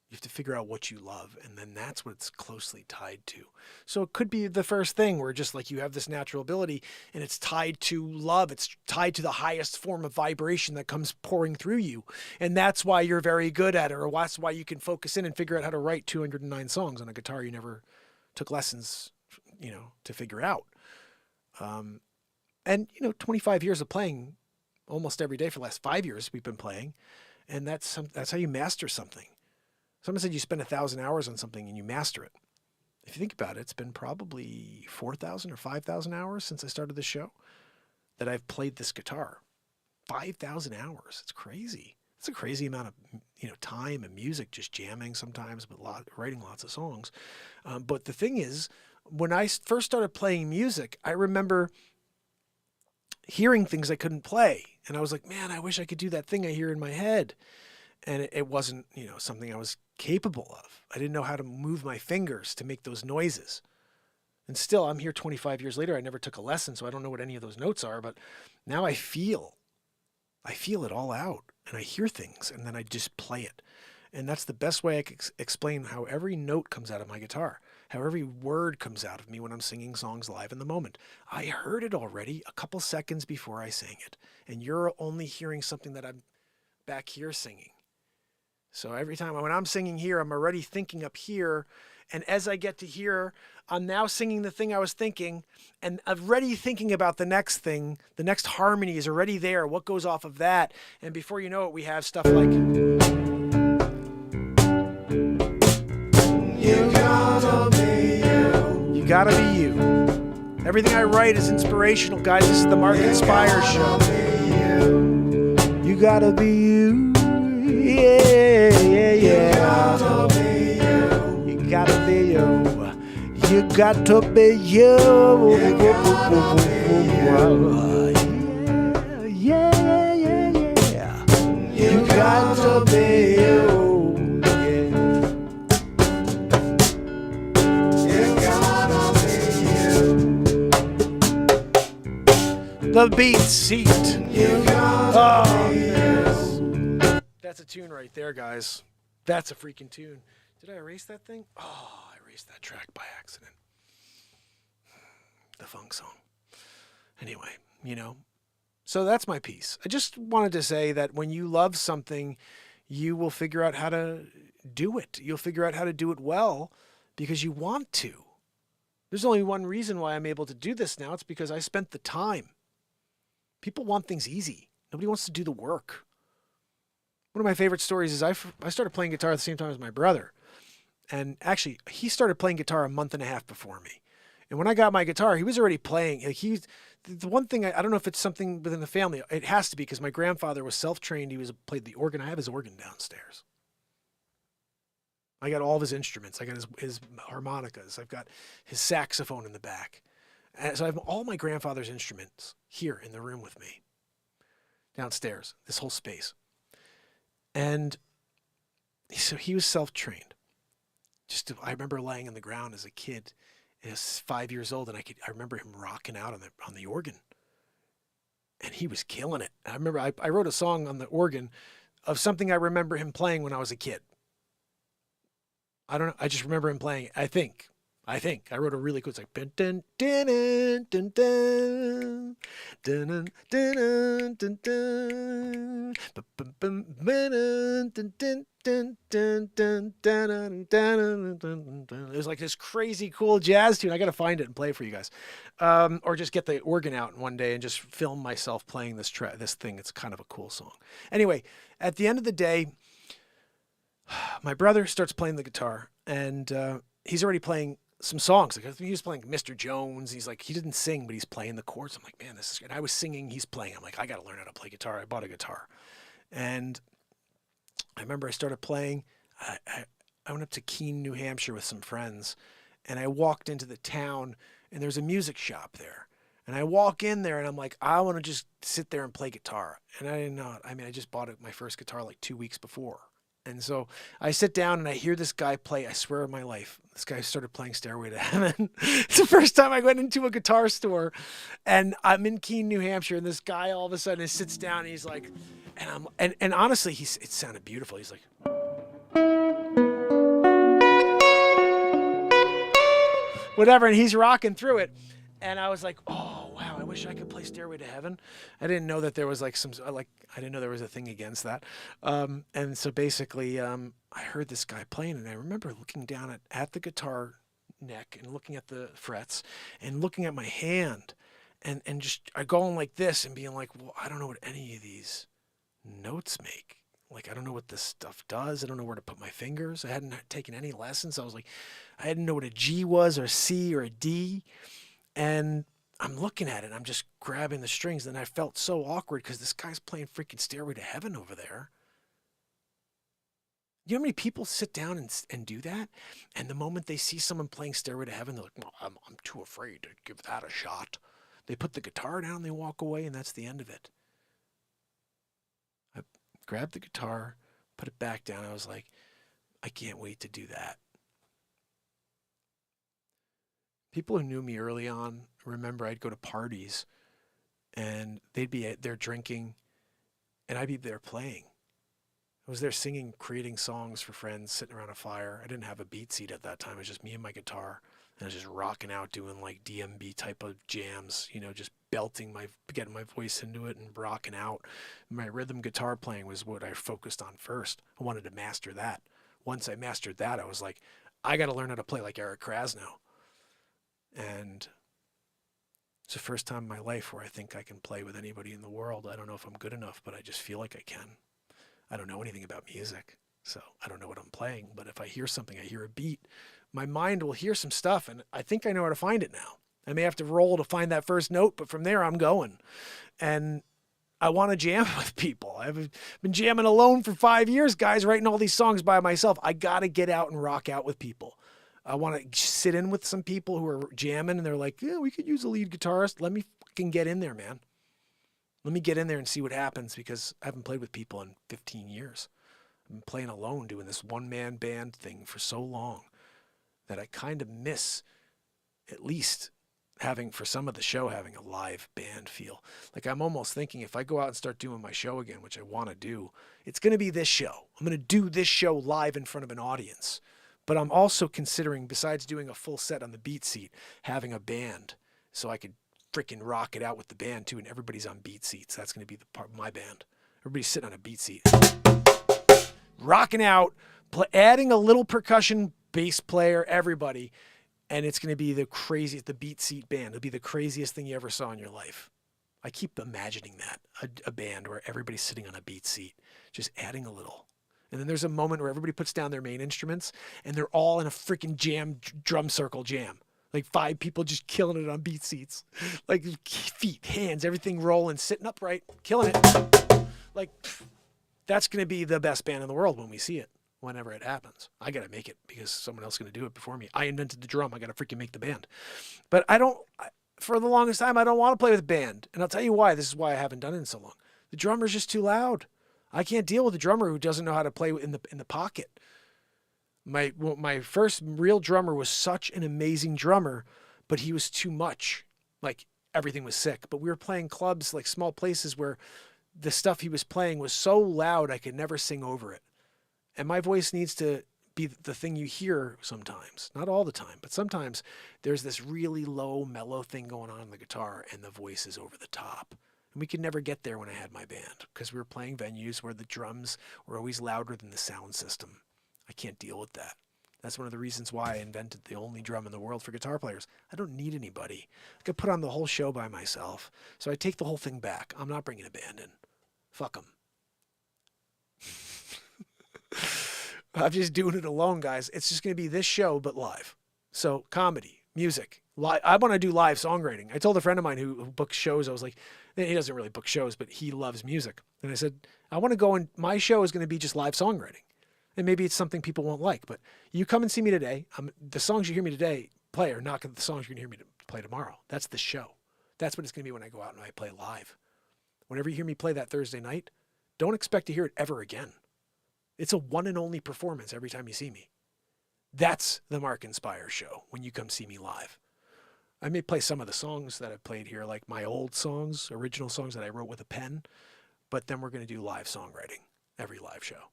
You have to figure out what you love, and then that's what it's closely tied to. So it could be the first thing where just like you have this natural ability and it's tied to love. It's tied to the highest form of vibration that comes pouring through you. And that's why you're very good at it, or that's why you can focus in and figure out how to write 209 songs on a guitar you never took lessons, to figure out. And 25 years of playing almost every day for the last 5 years we've been playing, and that's how you master something. Someone said you spend 1,000 hours on something and you master it. If you think about it, it's been probably 4,000 or 5,000 hours since I started the show that I've played this guitar. 5,000 hours. It's crazy. It's a crazy amount of time and music, just jamming sometimes, but writing lots of songs. But the thing is, when I first started playing music, I remember hearing things I couldn't play. And I was like, man, I wish I could do that thing I hear in my head. And it wasn't, something I was capable of. I didn't know how to move my fingers to make those noises. And still, I'm here 25 years later. I never took a lesson, so I don't know what any of those notes are. But now I feel it all out. And I hear things, and then I just play it. And that's the best way I can explain how every note comes out of my guitar, how every word comes out of me when I'm singing songs live in the moment. I heard it already a couple seconds before I sang it. And you're only hearing something that I'm back here singing. So every time when I'm singing here, I'm already thinking up here. And as I get to here, I'm now singing the thing I was thinking, and already thinking about the next thing. The next harmony is already there. What goes off of that? And before you know it, we have stuff like... You gotta be you. You gotta be you. Everything I write is inspirational, guys. This is the Mark Inspire Show. You gotta be you. Yeah, yeah, yeah. You gotta be you. You got to be you. Yeah, yeah, yeah. You got to be you. You gotta be you. The BeatSeat. You gotta be you. That's a tune right there, guys. That's a freaking tune. Did I erase that thing? Oh, I erased that track by accident. The funk song. Anyway, so that's my piece. I just wanted to say that when you love something, you will figure out how to do it. You'll figure out how to do it well because you want to. There's only one reason why I'm able to do this now. It's because I spent the time. People want things easy. Nobody wants to do the work. One of my favorite stories is I started playing guitar at the same time as my brother. And actually, he started playing guitar a month and a half before me. And when I got my guitar, he was already playing. The one thing, I don't know if it's something within the family. It has to be because my grandfather was self-trained. He played the organ. I have his organ downstairs. I got all of his instruments. I got his harmonicas. I've got his saxophone in the back. And so I have all my grandfather's instruments here in the room with me. Downstairs, this whole space. And so he was self-trained. I remember laying on the ground as a kid. He was 5 years old, and I remember him rocking out on the organ, and he was killing it. I remember I wrote a song on the organ of something I remember him playing when I was a kid. I don't know. I just remember him playing. I think I wrote a really cool. It's like dun dun dun dun dun dun dun dun dun dun. It was like this crazy cool jazz tune. I got to find it and play it for you guys, or just get the organ out one day and just film myself playing this thing. It's kind of a cool song. Anyway, at the end of the day, my brother starts playing the guitar, and he's already playing some songs. Like he was playing Mr. Jones. He didn't sing, but he's playing the chords. I'm like, man, this is good. I was singing, he's playing. I'm like, I got to learn how to play guitar. I bought a guitar. And I remember I started playing. I went up to Keene, New Hampshire with some friends, and I walked into the town, and there's a music shop there. And I walk in there, and I'm like, I want to just sit there and play guitar. And I didn't know it. I mean, I just bought my first guitar like 2 weeks before. And so I sit down and I hear this guy play. I swear on my life, this guy started playing Stairway to Heaven. It's the first time I went into a guitar store, and I'm in Keene, New Hampshire, and this guy all of a sudden sits down and he's like, and honestly, it sounded beautiful. He's like, whatever, and he's rocking through it. And I was like, oh, wow, I wish I could play Stairway to Heaven. I didn't know that there was like I didn't know there was a thing against that. And so basically, I heard this guy playing, and I remember looking down at the guitar neck and looking at the frets and looking at my hand and just going like this and being like, well, I don't know what any of these notes make. Like, I don't know what this stuff does. I don't know where to put my fingers. I hadn't taken any lessons. I was like, I didn't know what a G was or a C or a D. And I'm looking at it, and I'm just grabbing the strings, and I felt so awkward because this guy's playing freaking Stairway to Heaven over there. You know how many people sit down and do that? And the moment they see someone playing Stairway to Heaven, they're like, well, I'm too afraid to give that a shot. They put the guitar down, they walk away, and that's the end of it. I grabbed the guitar, put it back down. I was like, I can't wait to do that. People who knew me early on remember I'd go to parties and they'd be there drinking and I'd be there playing. I was there singing, creating songs for friends, sitting around a fire. I didn't have a BeatSeat at that time. It was just me and my guitar. And I was just rocking out, doing like DMB type of jams, just getting my voice into it and rocking out. My rhythm guitar playing was what I focused on first. I wanted to master that. Once I mastered that, I was like, I got to learn how to play like Eric Krasno. And it's the first time in my life where I think I can play with anybody in the world. I don't know if I'm good enough, but I just feel like I can. I don't know anything about music, so I don't know what I'm playing. But if I hear something, I hear a beat, my mind will hear some stuff, and I think I know how to find it now. I may have to roll to find that first note, but from there I'm going. And I want to jam with people. I've been jamming alone for 5 years, guys, writing all these songs by myself. I got to get out and rock out with people. I want to sit in with some people who are jamming and they're like, yeah, we could use a lead guitarist. Let me fucking get in there, man. Let me get in there and see what happens because I haven't played with people in 15 years. I've been playing alone doing this one-man band thing for so long that I kind of miss at least having, for some of the show, having a live band feel. Like I'm almost thinking if I go out and start doing my show again, which I want to do, it's going to be this show. I'm going to do this show live in front of an audience. But I'm also considering, besides doing a full set on the BeatSeat, having a band so I could freaking rock it out with the band too. And everybody's on BeatSeats. That's going to be the part of my band. Everybody's sitting on a BeatSeat, rocking out, adding a little percussion, bass player, everybody. And it's going to be the craziest, the BeatSeat band. It'll be the craziest thing you ever saw in your life. I keep imagining that, a band where everybody's sitting on a BeatSeat, just adding a little. And then there's a moment where everybody puts down their main instruments and they're all in a freaking drum circle jam. Like 5 people just killing it on BeatSeats. Like feet, hands, everything rolling, sitting upright, killing it. Like that's going to be the best band in the world when we see it, whenever it happens. I got to make it because someone else is going to do it before me. I invented the drum. I got to freaking make the band. But for the longest time, I don't want to play with a band. And I'll tell you why. This is why I haven't done it in so long. The drummer's just too loud. I can't deal with a drummer who doesn't know how to play in the pocket. My first real drummer was such an amazing drummer, but he was too much. Like everything was sick. But we were playing clubs, like small places where the stuff he was playing was so loud I could never sing over it. And my voice needs to be the thing you hear sometimes. Not all the time, but sometimes there's this really low, mellow thing going on the guitar and the voice is over the top. And we could never get there when I had my band because we were playing venues where the drums were always louder than the sound system. I can't deal with that. That's one of the reasons why I invented the only drum in the world for guitar players. I don't need anybody. I could put on the whole show by myself. So I take the whole thing back. I'm not bringing a band in. Fuck them. I'm just doing it alone, guys. It's just going to be this show, but live. So comedy, music. I want to do live songwriting. I told a friend of mine who books shows, I was like, he doesn't really book shows, but he loves music. And I said, I want to go and my show is going to be just live songwriting. And maybe it's something people won't like, but you come and see me today. The songs you hear me today play are not the songs you're going to hear me play tomorrow. That's the show. That's what it's going to be when I go out and I play live. Whenever you hear me play that Thursday night, don't expect to hear it ever again. It's a one and only performance every time you see me. That's the Mark Inspire show when you come see me live. I may play some of the songs that I've played here, like my old songs, original songs that I wrote with a pen, but then we're going to do live songwriting every live show.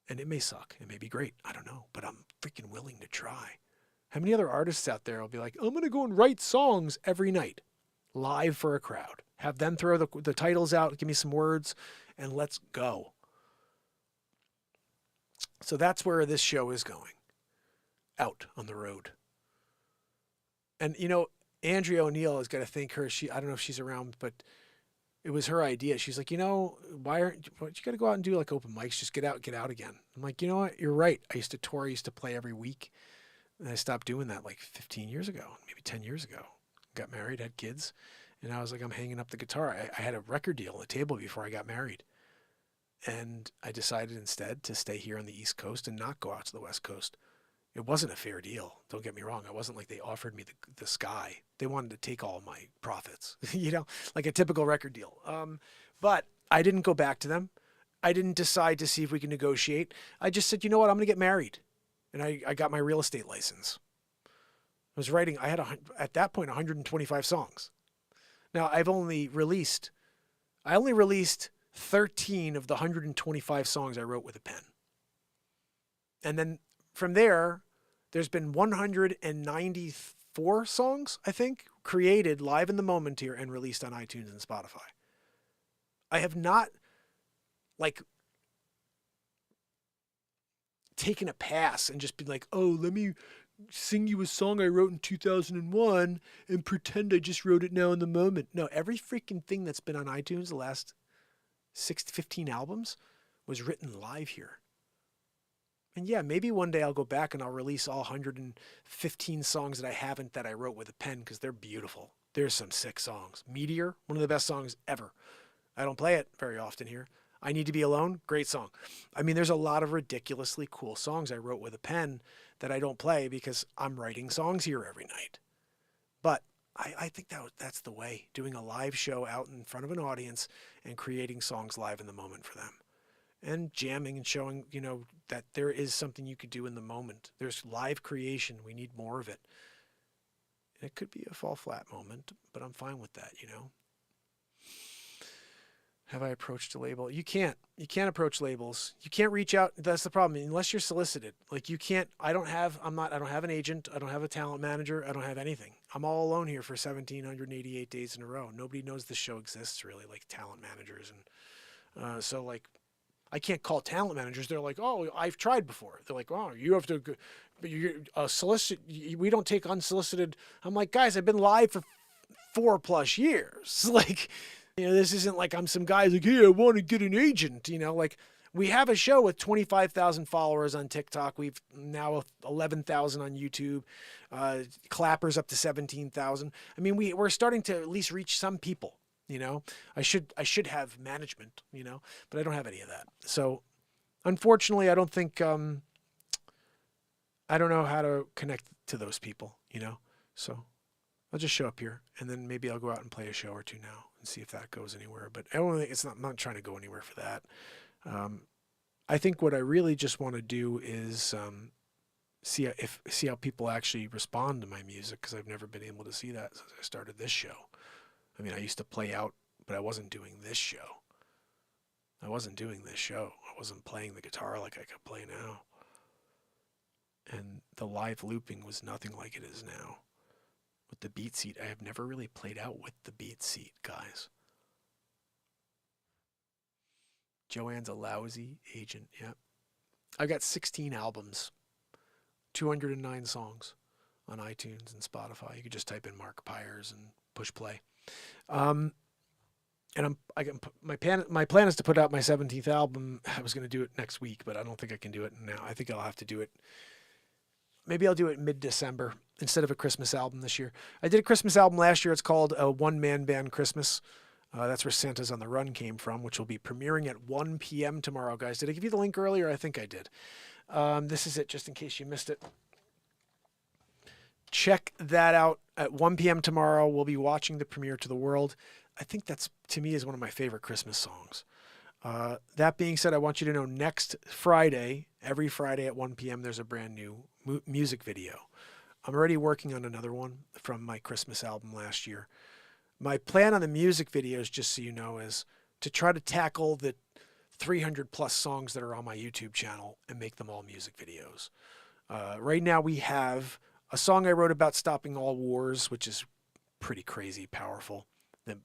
And it may suck. It may be great. I don't know, but I'm freaking willing to try. How many other artists out there will be like, I'm going to go and write songs every night, live for a crowd. Have them throw the titles out, give me some words, and let's go. So that's where this show is going, out on the road. And, you know, Andrea O'Neill has got to thank her. I don't know if she's around, but it was her idea. She's like, you know, you got to go out and do like open mics. Just get out again. I'm like, you know what? You're right. I used to tour. I used to play every week. And I stopped doing that like 15 years ago, maybe 10 years ago. Got married, had kids. And I was like, I'm hanging up the guitar. I had a record deal on the table before I got married. And I decided instead to stay here on the East Coast and not go out to the West Coast. It wasn't a fair deal. Don't get me wrong. It wasn't like they offered me the sky. They wanted to take all my profits, you know, like a typical record deal. But I didn't go back to them. I didn't decide to see if we can negotiate. I just said, you know what? I'm going to get married. And I got my real estate license. I was writing, I had at that point 125 songs. Now I only released 13 of the 125 songs I wrote with a pen. And then from there's been 194 songs, I think, created live in the moment here and released on iTunes and Spotify. I have not, like, taken a pass and just been like, oh, let me sing you a song I wrote in 2001 and pretend I just wrote it now in the moment. No, every freaking thing that's been on iTunes the last 6 to 15 albums was written live here. And yeah, maybe one day I'll go back and I'll release all 115 songs that I haven't that I wrote with a pen because they're beautiful. There's some sick songs. Meteor, one of the best songs ever. I don't play it very often here. I Need to Be Alone, great song. I mean, there's a lot of ridiculously cool songs I wrote with a pen that I don't play because I'm writing songs here every night. But I think that's the way, doing a live show out in front of an audience and creating songs live in the moment for them. And jamming and showing, you know, that there is something you could do in the moment. There's live creation. We need more of it. And it could be a fall flat moment, but I'm fine with that, you know. Have I approached a label? You can't approach labels. You can't reach out. That's the problem. Unless you're solicited. Like you can't, I don't have an agent. I don't have a talent manager. I don't have anything. I'm all alone here for 1,788 days in a row. Nobody knows this show exists really, like talent managers. And so like, I can't call talent managers. They're like, oh, I've tried before. They're like, oh, you have to, solicit. We don't take unsolicited. I'm like, guys, I've been live for 4+ years. Like, you know, this isn't like I'm some guy like, hey, I want to get an agent. You know, like we have a show with 25,000 followers on TikTok. We've now 11,000 on YouTube. Clappers up to 17,000. I mean, we're starting to at least reach some people. You know, I should have management, you know, but I don't have any of that. So unfortunately, I don't think, I don't know how to connect to those people, you know, so I'll just show up here and then maybe I'll go out and play a show or two now and see if that goes anywhere. But I don't think I'm not trying to go anywhere for that. I think what I really just want to do is, see how people actually respond to my music. 'Cause I've never been able to see that since I started this show. I mean, I used to play out, but I wasn't doing this show. I wasn't playing the guitar like I could play now. And the live looping was nothing like it is now. With the BeatSeat, I have never really played out with the BeatSeat, guys. Joanne's a lousy agent, yep. I've got 16 albums, 209 songs on iTunes and Spotify. You could just type in Mark Pires and push play. And my plan is to put out my 17th album. I was going to do it next week, but I don't think I can do it now. I think I'll have to do it. Maybe I'll do it mid-December instead of a Christmas album this year. I did a Christmas album last year. It's called a One-Man Band Christmas. That's where Santa's on the Run came from, which will be premiering at 1 p.m. tomorrow, guys. Did I give you the link earlier? I think I did. This is it, just in case you missed it. Check that out at 1 p.m. tomorrow. We'll be watching the premiere to the world. I think that's, to me, is one of my favorite Christmas songs. That being said, I want you to know next Friday, every Friday at 1 p.m., there's a brand new music video. I'm already working on another one from my Christmas album last year. My plan on the music videos, just so you know, is to try to tackle the 300 plus songs that are on my YouTube channel and make them all music videos. Right now we have a song I wrote about stopping all wars, which is pretty crazy powerful.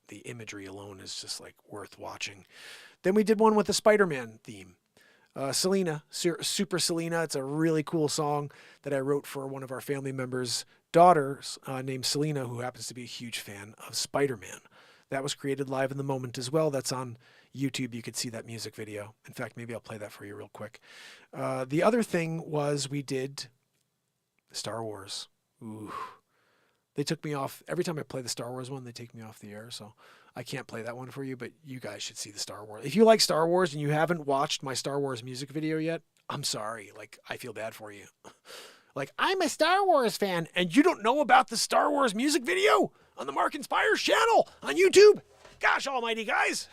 The imagery alone is just like worth watching. Then we did one with the Spider-Man theme. Selena, Super Selena. It's a really cool song that I wrote for one of our family members' daughters named Selena, who happens to be a huge fan of Spider-Man. That was created live in the moment as well. That's on YouTube. You could see that music video. In fact, maybe I'll play that for you real quick. The other thing was we did Star Wars. Ooh. They took me off. Every time I play the Star Wars one, they take me off the air. So I can't play that one for you, but you guys should see the Star Wars. If you like Star Wars and you haven't watched my Star Wars music video yet, I'm sorry. Like, I feel bad for you. Like, I'm a Star Wars fan, and you don't know about the Star Wars music video on the Mark and Pires channel on YouTube? Gosh almighty, guys.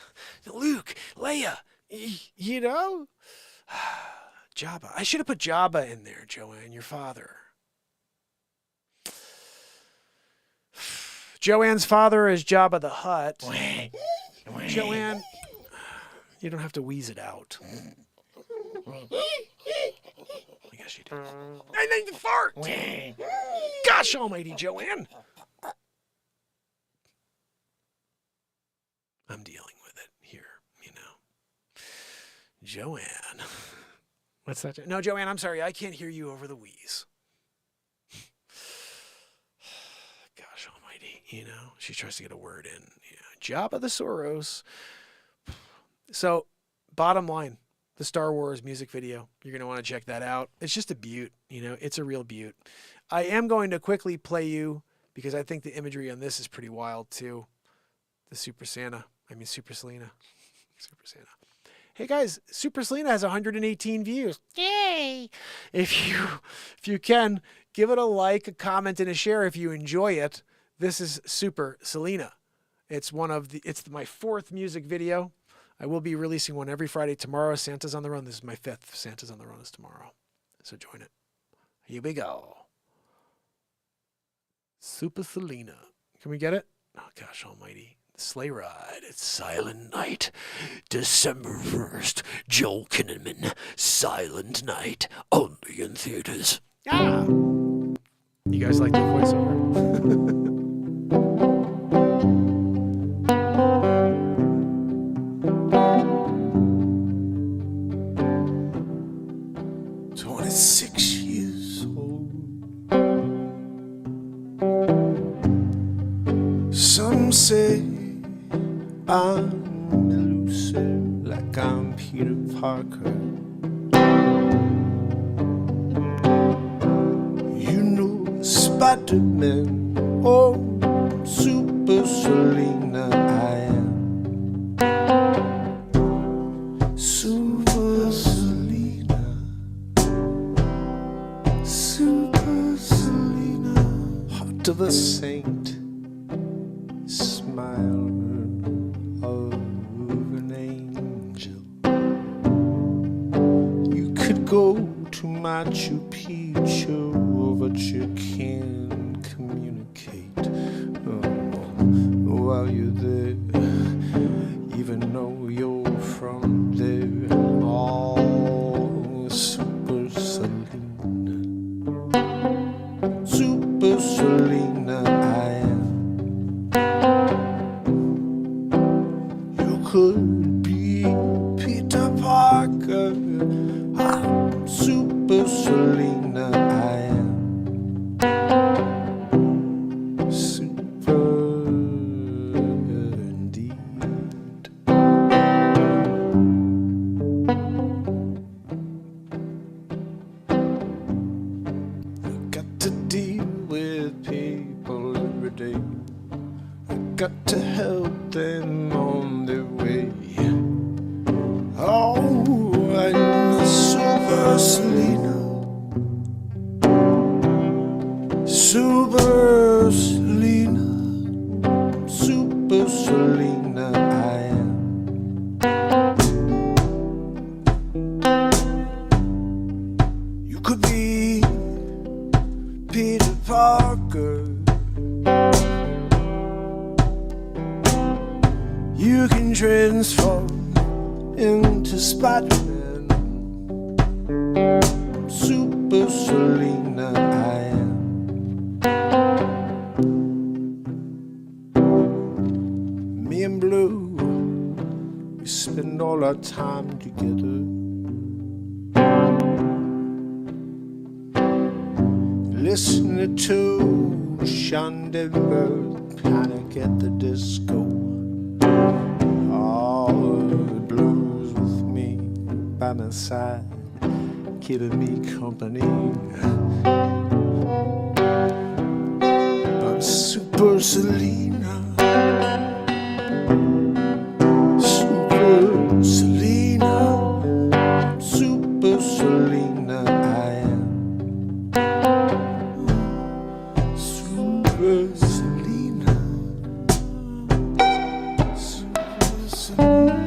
Luke, Leia, you know? Jabba. I should have put Jabba in there, Joanne, your father. Joanne's father is Jabba the Hutt. Joanne, you don't have to wheeze it out. I guess you do. And then the fart! Gosh almighty, Joanne! I'm dealing with it here, you know. Joanne. What's that? No, Joanne, I'm sorry. I can't hear you over the wheeze. Gosh almighty, you know. She tries to get a word in. Jabba the Soros. So, bottom line, the Star Wars music video. You're going to want to check that out. It's just a beaut, you know. It's a real beaut. I am going to quickly play you, because I think the imagery on this is pretty wild, too. The Super Selena. Super Santa. Hey guys, Super Selena has 118 views. Yay! If you can, give it a like, a comment, and a share if you enjoy it. This is Super Selena. It's my 4th music video. I will be releasing one every Friday. Tomorrow, Santa's on the Run. This is my 5th. Santa's on the Run is tomorrow. So join it. Here we go. Super Selena. Can we get it? Oh gosh almighty. Sleigh Ride. It's Silent Night. December 1st. Joel Kinnaman. Silent Night. Only in theaters. Ah! You guys like the voiceover? 26 years old. Some say I'm elusive, like I'm Peter Parker. You know, Spider-Man, oh, Super Selena, I am. Super Selena, Super Selena, heart of a saint, smile of an angel. You could go to Machu Picchu, but you can't communicate while you're there, even though you're from there. Oh, Super Selena, Super Selena, I am. You could be Peter Parker. I'm Super Selena, I am. Super indeed. I got to deal with people every day. I got to help them on their way. Oh, I'm a Super Selena, Super Selena, Super Selena, I am. transform into Spider-Man. Super Selena I am. Me and Blue, we spend all our time together. Listening to Shandenberg, Panic at the Disco. All the blues with me by my side, keeping me company. I'm Super Selena. Super Selena. Super Selena I am. Super Selena. Super Selena.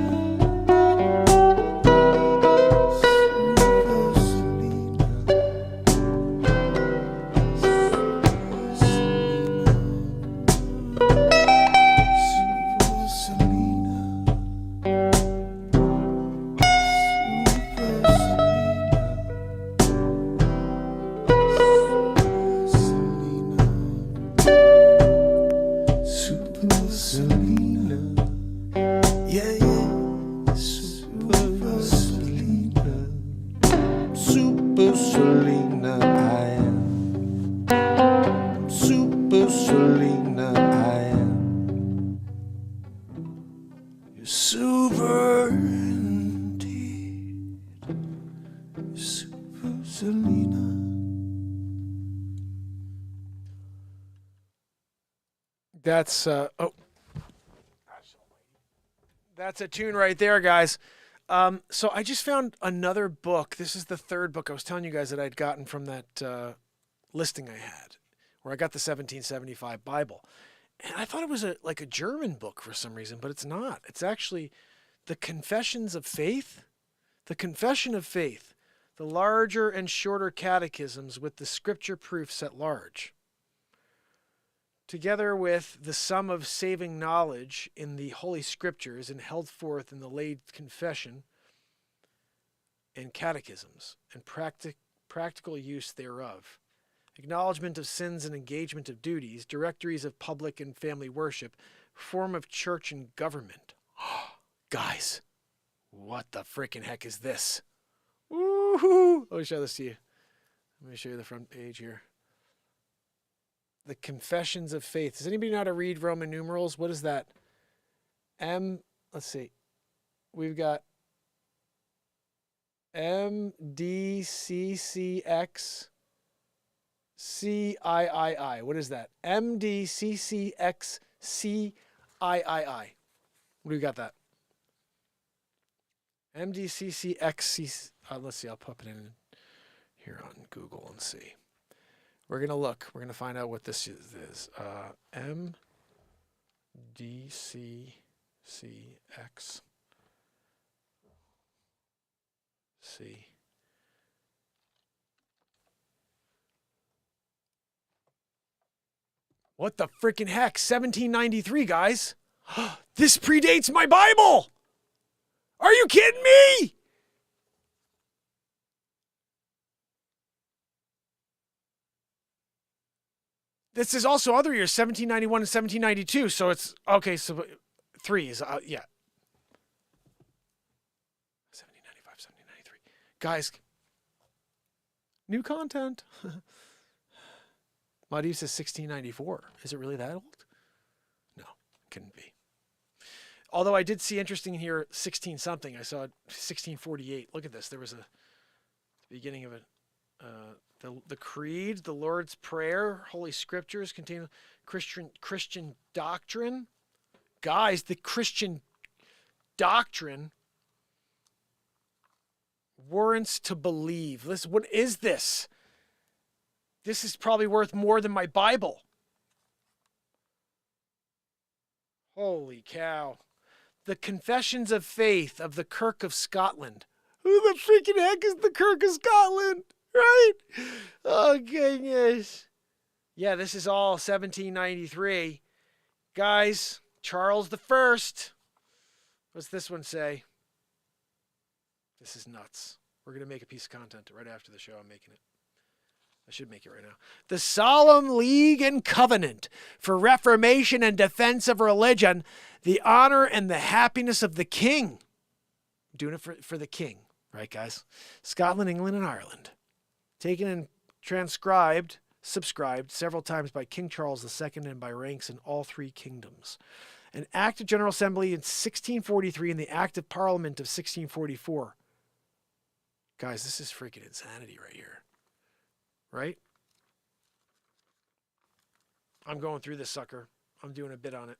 Super indeed, Super Selena. That's that's a tune right there, guys. So I just found another book. This is the third book I was telling you guys that I'd gotten from that listing I had, where I got the 1775 Bible. And I thought it was like a German book for some reason, but it's not. It's actually the Confessions of Faith. The Confession of Faith, the larger and shorter catechisms with the scripture proofs at large, together with the sum of saving knowledge in the Holy Scriptures and held forth in the laid confession and catechisms, and practical use thereof. Acknowledgement of sins and engagement of duties, directories of public and family worship, form of church and government. Guys, what the freaking heck is this? Woohoo! Let me show this to you. Let me show you the front page here. The Confessions of Faith. Does anybody know how to read Roman numerals? What is that? Let's see. We've got MDCCX. CIII. What is that? MDCCXCIII. What do we got that? MDCCXC. Let's see. I'll pop it in here on Google and see. We're going to look. We're going to find out what this is. MDCCX. See. What the freaking heck? 1793, guys. This predates my Bible. Are you kidding me? This is also other years, 1791 and 1792. So it's, okay, so 3 is, yeah. 1795, 1793. Guys, new content. Madu says 1694. Is it really that old? No, it couldn't be. Although I did see interesting here, 16 something. I saw 1648. Look at this. There was the beginning of it. The Creed, the Lord's Prayer, Holy Scriptures contain Christian doctrine. Guys, the Christian doctrine warrants to believe. Listen, what is this? This is probably worth more than my Bible. Holy cow. The Confessions of Faith of the Kirk of Scotland. Who the freaking heck is the Kirk of Scotland? Right? Oh, goodness. Yeah, this is all 1793. Guys, Charles I. What's this one say? This is nuts. We're going to make a piece of content right after the show. I'm making it. I should make it right now. The Solemn League and Covenant for Reformation and Defense of Religion, the honor and the happiness of the King. I'm doing it for the King, right, guys? Scotland, England, and Ireland. Taken and subscribed several times by King Charles II and by ranks in all three kingdoms. An Act of General Assembly in 1643 and the Act of Parliament of 1644. Guys, this is freaking insanity right here. Right? I'm going through this sucker. I'm doing a bit on it.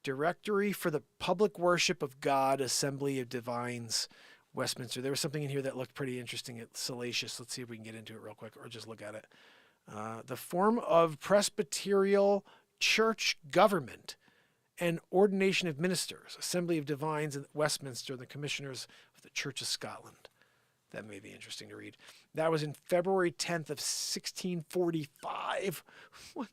Directory for the Public Worship of God, Assembly of Divines, Westminster. There was something in here that looked pretty interesting. It's salacious. Let's see if we can get into it real quick or just look at it. The form of Presbyterial church government and ordination of ministers, Assembly of Divines in Westminster, the Commissioners of the Church of Scotland. That may be interesting to read. That was in February 10th of 1645. When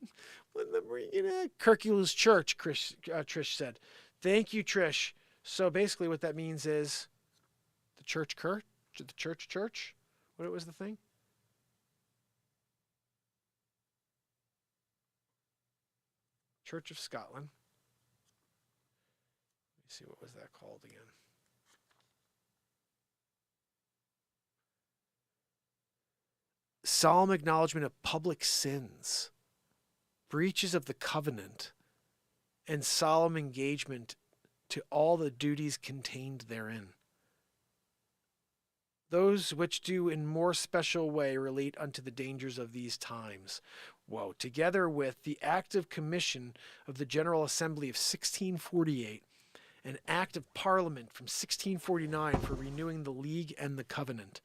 the Kirkul's Church, Trish said. Thank you, Trish. So basically what that means is the church. What was the thing? Church of Scotland. Let me see, what was that called again? Solemn acknowledgement of public sins, breaches of the covenant, and solemn engagement to all the duties contained therein. Those which do in more special way relate unto the dangers of these times. Whoa. Together with the Act of Commission of the General Assembly of 1648, an Act of Parliament from 1649 for renewing the League and the Covenant.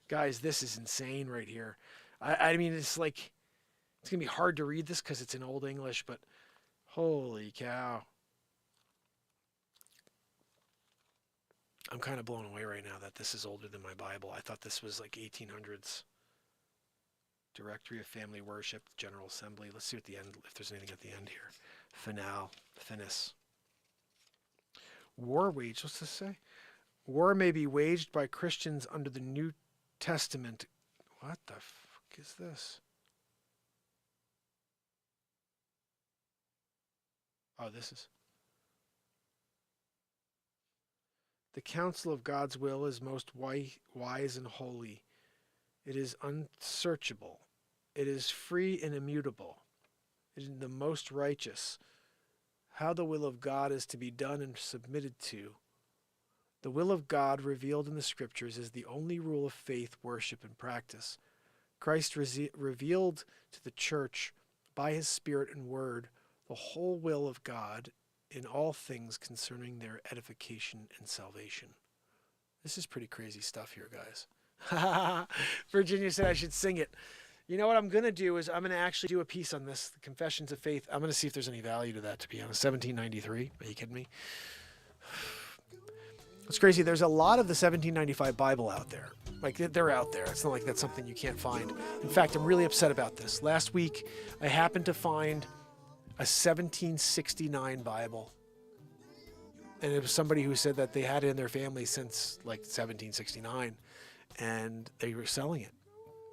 Guys, this is insane right here. I mean, it's going to be hard to read this because it's in Old English, but holy cow. I'm kind of blown away right now that this is older than my Bible. I thought this was like 1800s. Directory of Family Worship, General Assembly. Let's see at the end, if there's anything at the end here. Finis. War waged, what's this say? War may be waged by Christians under the New Testament. What the fuck is this? Oh, this is. The counsel of God's will is most wise and holy. It is unsearchable. It is free and immutable. It is the most righteous. How the will of God is to be done and submitted to. The will of God revealed in the Scriptures is the only rule of faith, worship, and practice. Christ revealed to the church by his Spirit and Word the whole will of God in all things concerning their edification and salvation. This is pretty crazy stuff here, guys. Virginia said I should sing it. You know what I'm going to do is I'm going to actually do a piece on this, the Confessions of Faith. I'm going to see if there's any value to that, to be honest. 1793. Are you kidding me? It's crazy. There's a lot of the 1795 Bible out there. Like, they're out there. It's not like that's something you can't find. In fact, I'm really upset about this. Last week, I happened to find a 1769 Bible. And it was somebody who said that they had it in their family since, like, 1769. And they were selling it.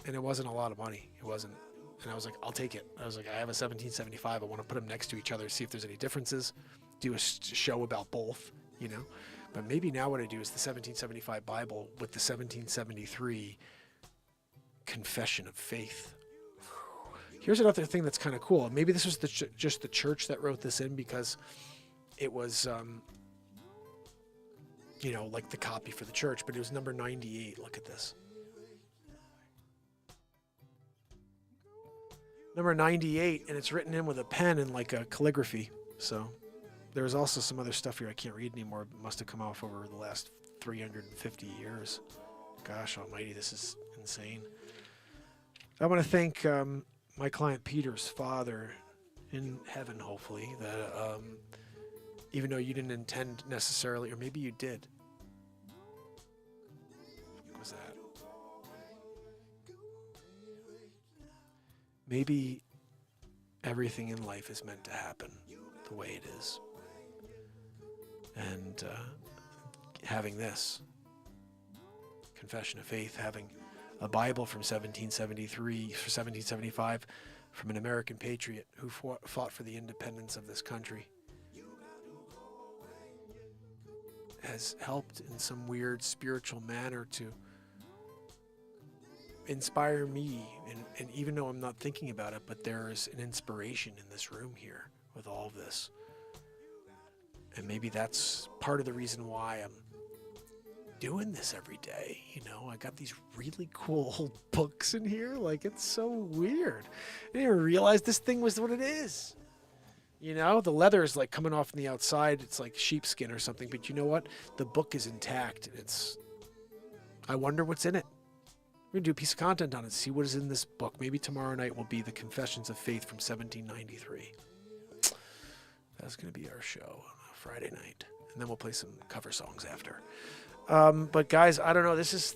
And it wasn't a lot of money. It wasn't. And I was like, I'll take it. I was like, I have a 1775. I want to put them next to each other, see if there's any differences. Do a show about both, you know. But maybe now what I do is the 1775 Bible with the 1773 Confession of Faith. Here's another thing that's kind of cool. Maybe this was just the church that wrote this in because it was, you know, like the copy for the church, but it was number 98. Look at this. Number 98, and it's written in with a pen and like a calligraphy. So there's also some other stuff here I can't read anymore. It must have come off over the last 350 years. Gosh almighty, this is insane. I want to thank my client Peter's father in heaven, hopefully, that even though you didn't intend necessarily, or maybe you did. What was that? Maybe everything in life is meant to happen the way it is. And having this confession of faith, having a Bible from 1773 or 1775 from an American patriot who fought for the independence of this country, has helped in some weird spiritual manner to inspire me. And even though I'm not thinking about it, but there is an inspiration in this room here with all of this. And maybe that's part of the reason why I'm doing this every day. You know, I got these really cool old books in here. Like, it's so weird. I didn't even realize this thing was what it is. You know, the leather is like coming off on the outside. It's like sheepskin or something. But you know what? The book is intact. I wonder what's in it. We're going to do a piece of content on it, see what is in this book. Maybe tomorrow night will be the Confessions of Faith from 1793. That's going to be our show on a Friday night. And then we'll play some cover songs after. But guys, I don't know. This is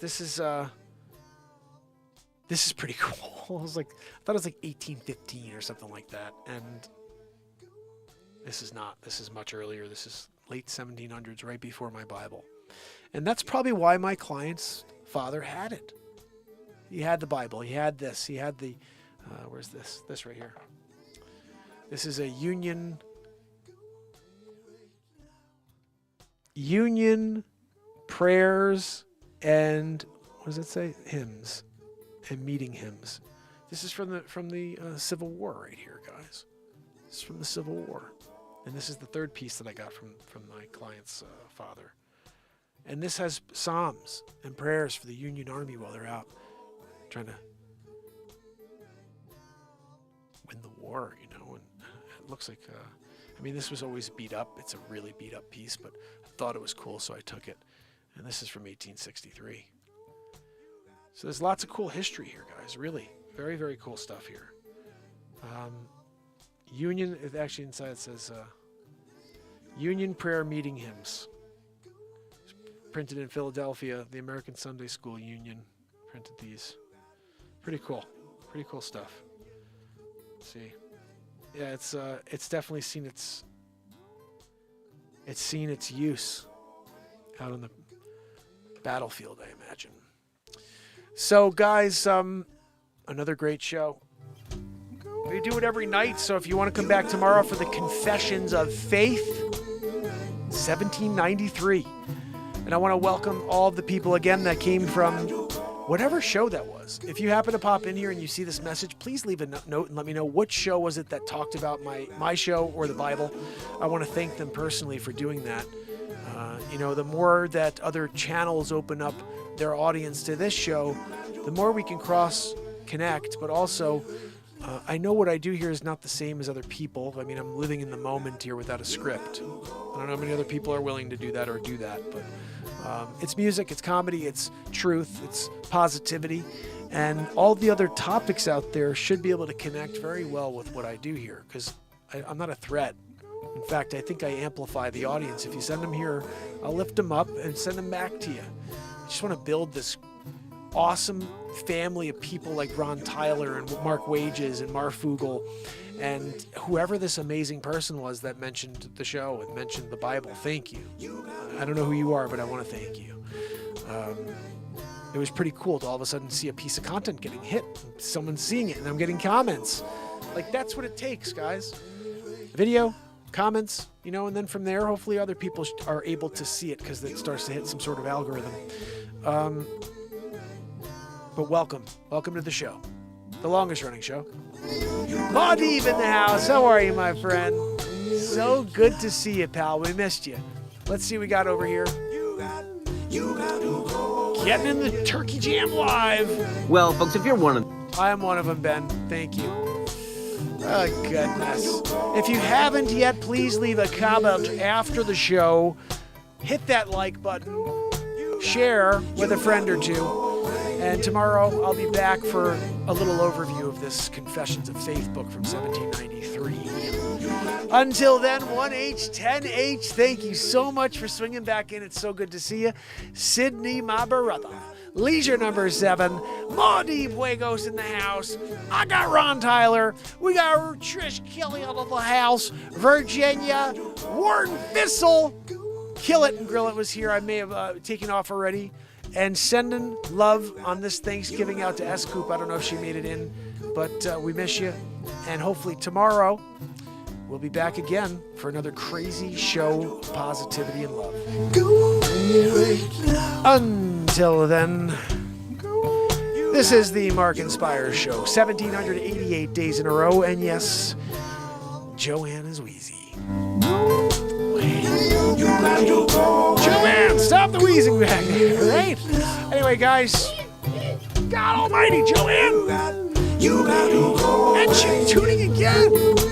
pretty cool. I thought it was like 1815 or something like that. And this is not. This is much earlier. This is late 1700s, right before my Bible. And that's probably why my client's father had it. He had the Bible. He had this. He had the, where's this? This right here. This is a Union prayers and, what does it say? Hymns and meeting hymns. This is from the Civil War right here, guys. This is from the Civil War. And this is the third piece that I got from my client's father. And this has psalms and prayers for the Union Army while they're out trying to win the war, you know. And it looks like, this was always beat up. It's a really beat up piece, but I thought it was cool, so I took it. And this is from 1863. So there's lots of cool history here, guys. Really, very, very cool stuff here. Union, actually inside it says Union Prayer Meeting Hymns. It's printed in Philadelphia. The American Sunday School Union printed these. Pretty cool. Pretty cool stuff. Let's see. Yeah, it's definitely seen its use out on the battlefield, I imagine. So, guys, another great show. We do it every night, so if you want to come back tomorrow for the Confessions of Faith, 1793. And I want to welcome all of the people again that came from whatever show that was. If you happen to pop in here and you see this message, please leave a note and let me know which show was it that talked about my show or the Bible. I want to thank them personally for doing that. The more that other channels open up their audience to this show, the more we can cross-connect, but also I know what I do here is not the same as other people. I mean, I'm living in the moment here without a script. I don't know how many other people are willing to do that or do that, but it's music, it's comedy, it's truth, it's positivity, and all the other topics out there should be able to connect very well with what I do here, because I'm not a threat. In fact, I think I amplify the audience. If you send them here, I'll lift them up and send them back to you. I just want to build this awesome family of people like Ron Tyler and Mark Wages and Mar Fugel and whoever this amazing person was that mentioned the show and mentioned the Bible. Thank you. I don't know who you are, but I want to thank you. It was pretty cool to all of a sudden see a piece of content getting hit, someone seeing it, and I'm getting comments. Like, that's what it takes, guys. Video, comments, and then from there, hopefully other people are able to see it because it starts to hit some sort of algorithm. But welcome to the show, the longest running show. Mondeep in the house. How are you, my friend? So good to see you, pal. We missed you. Let's see what we got over here. Getting in the Turkey Jam live. Well, folks, if you're one of I am one of them, Ben. Thank you. Oh, goodness. If you haven't yet, please leave a comment after the show. Hit that like button. Share with a friend or two. And tomorrow I'll be back for a little overview of this Confessions of Faith book from 1793. Until then, 1H, 10H, thank you so much for swinging back in. It's so good to see you. Sydney, my brother. Leisure number 7. Mondeep Fuegos in the house. I got Ron Tyler. We got Trish Kelly out of the house. Virginia. Warren Bissell. Kill It and Grill It was here. I may have taken off already. And sending love on this Thanksgiving out to S. Coop. I don't know if she made it in, but we miss you. And hopefully tomorrow we'll be back again for another crazy show of positivity and love. Until then, this is the Mark Inspires Show, 1,788 days in a row. And yes, Joanne is wheezy. Joanne, stop the wheezing back there, right? Anyway, guys, God almighty, Joanne! And she's tuning again!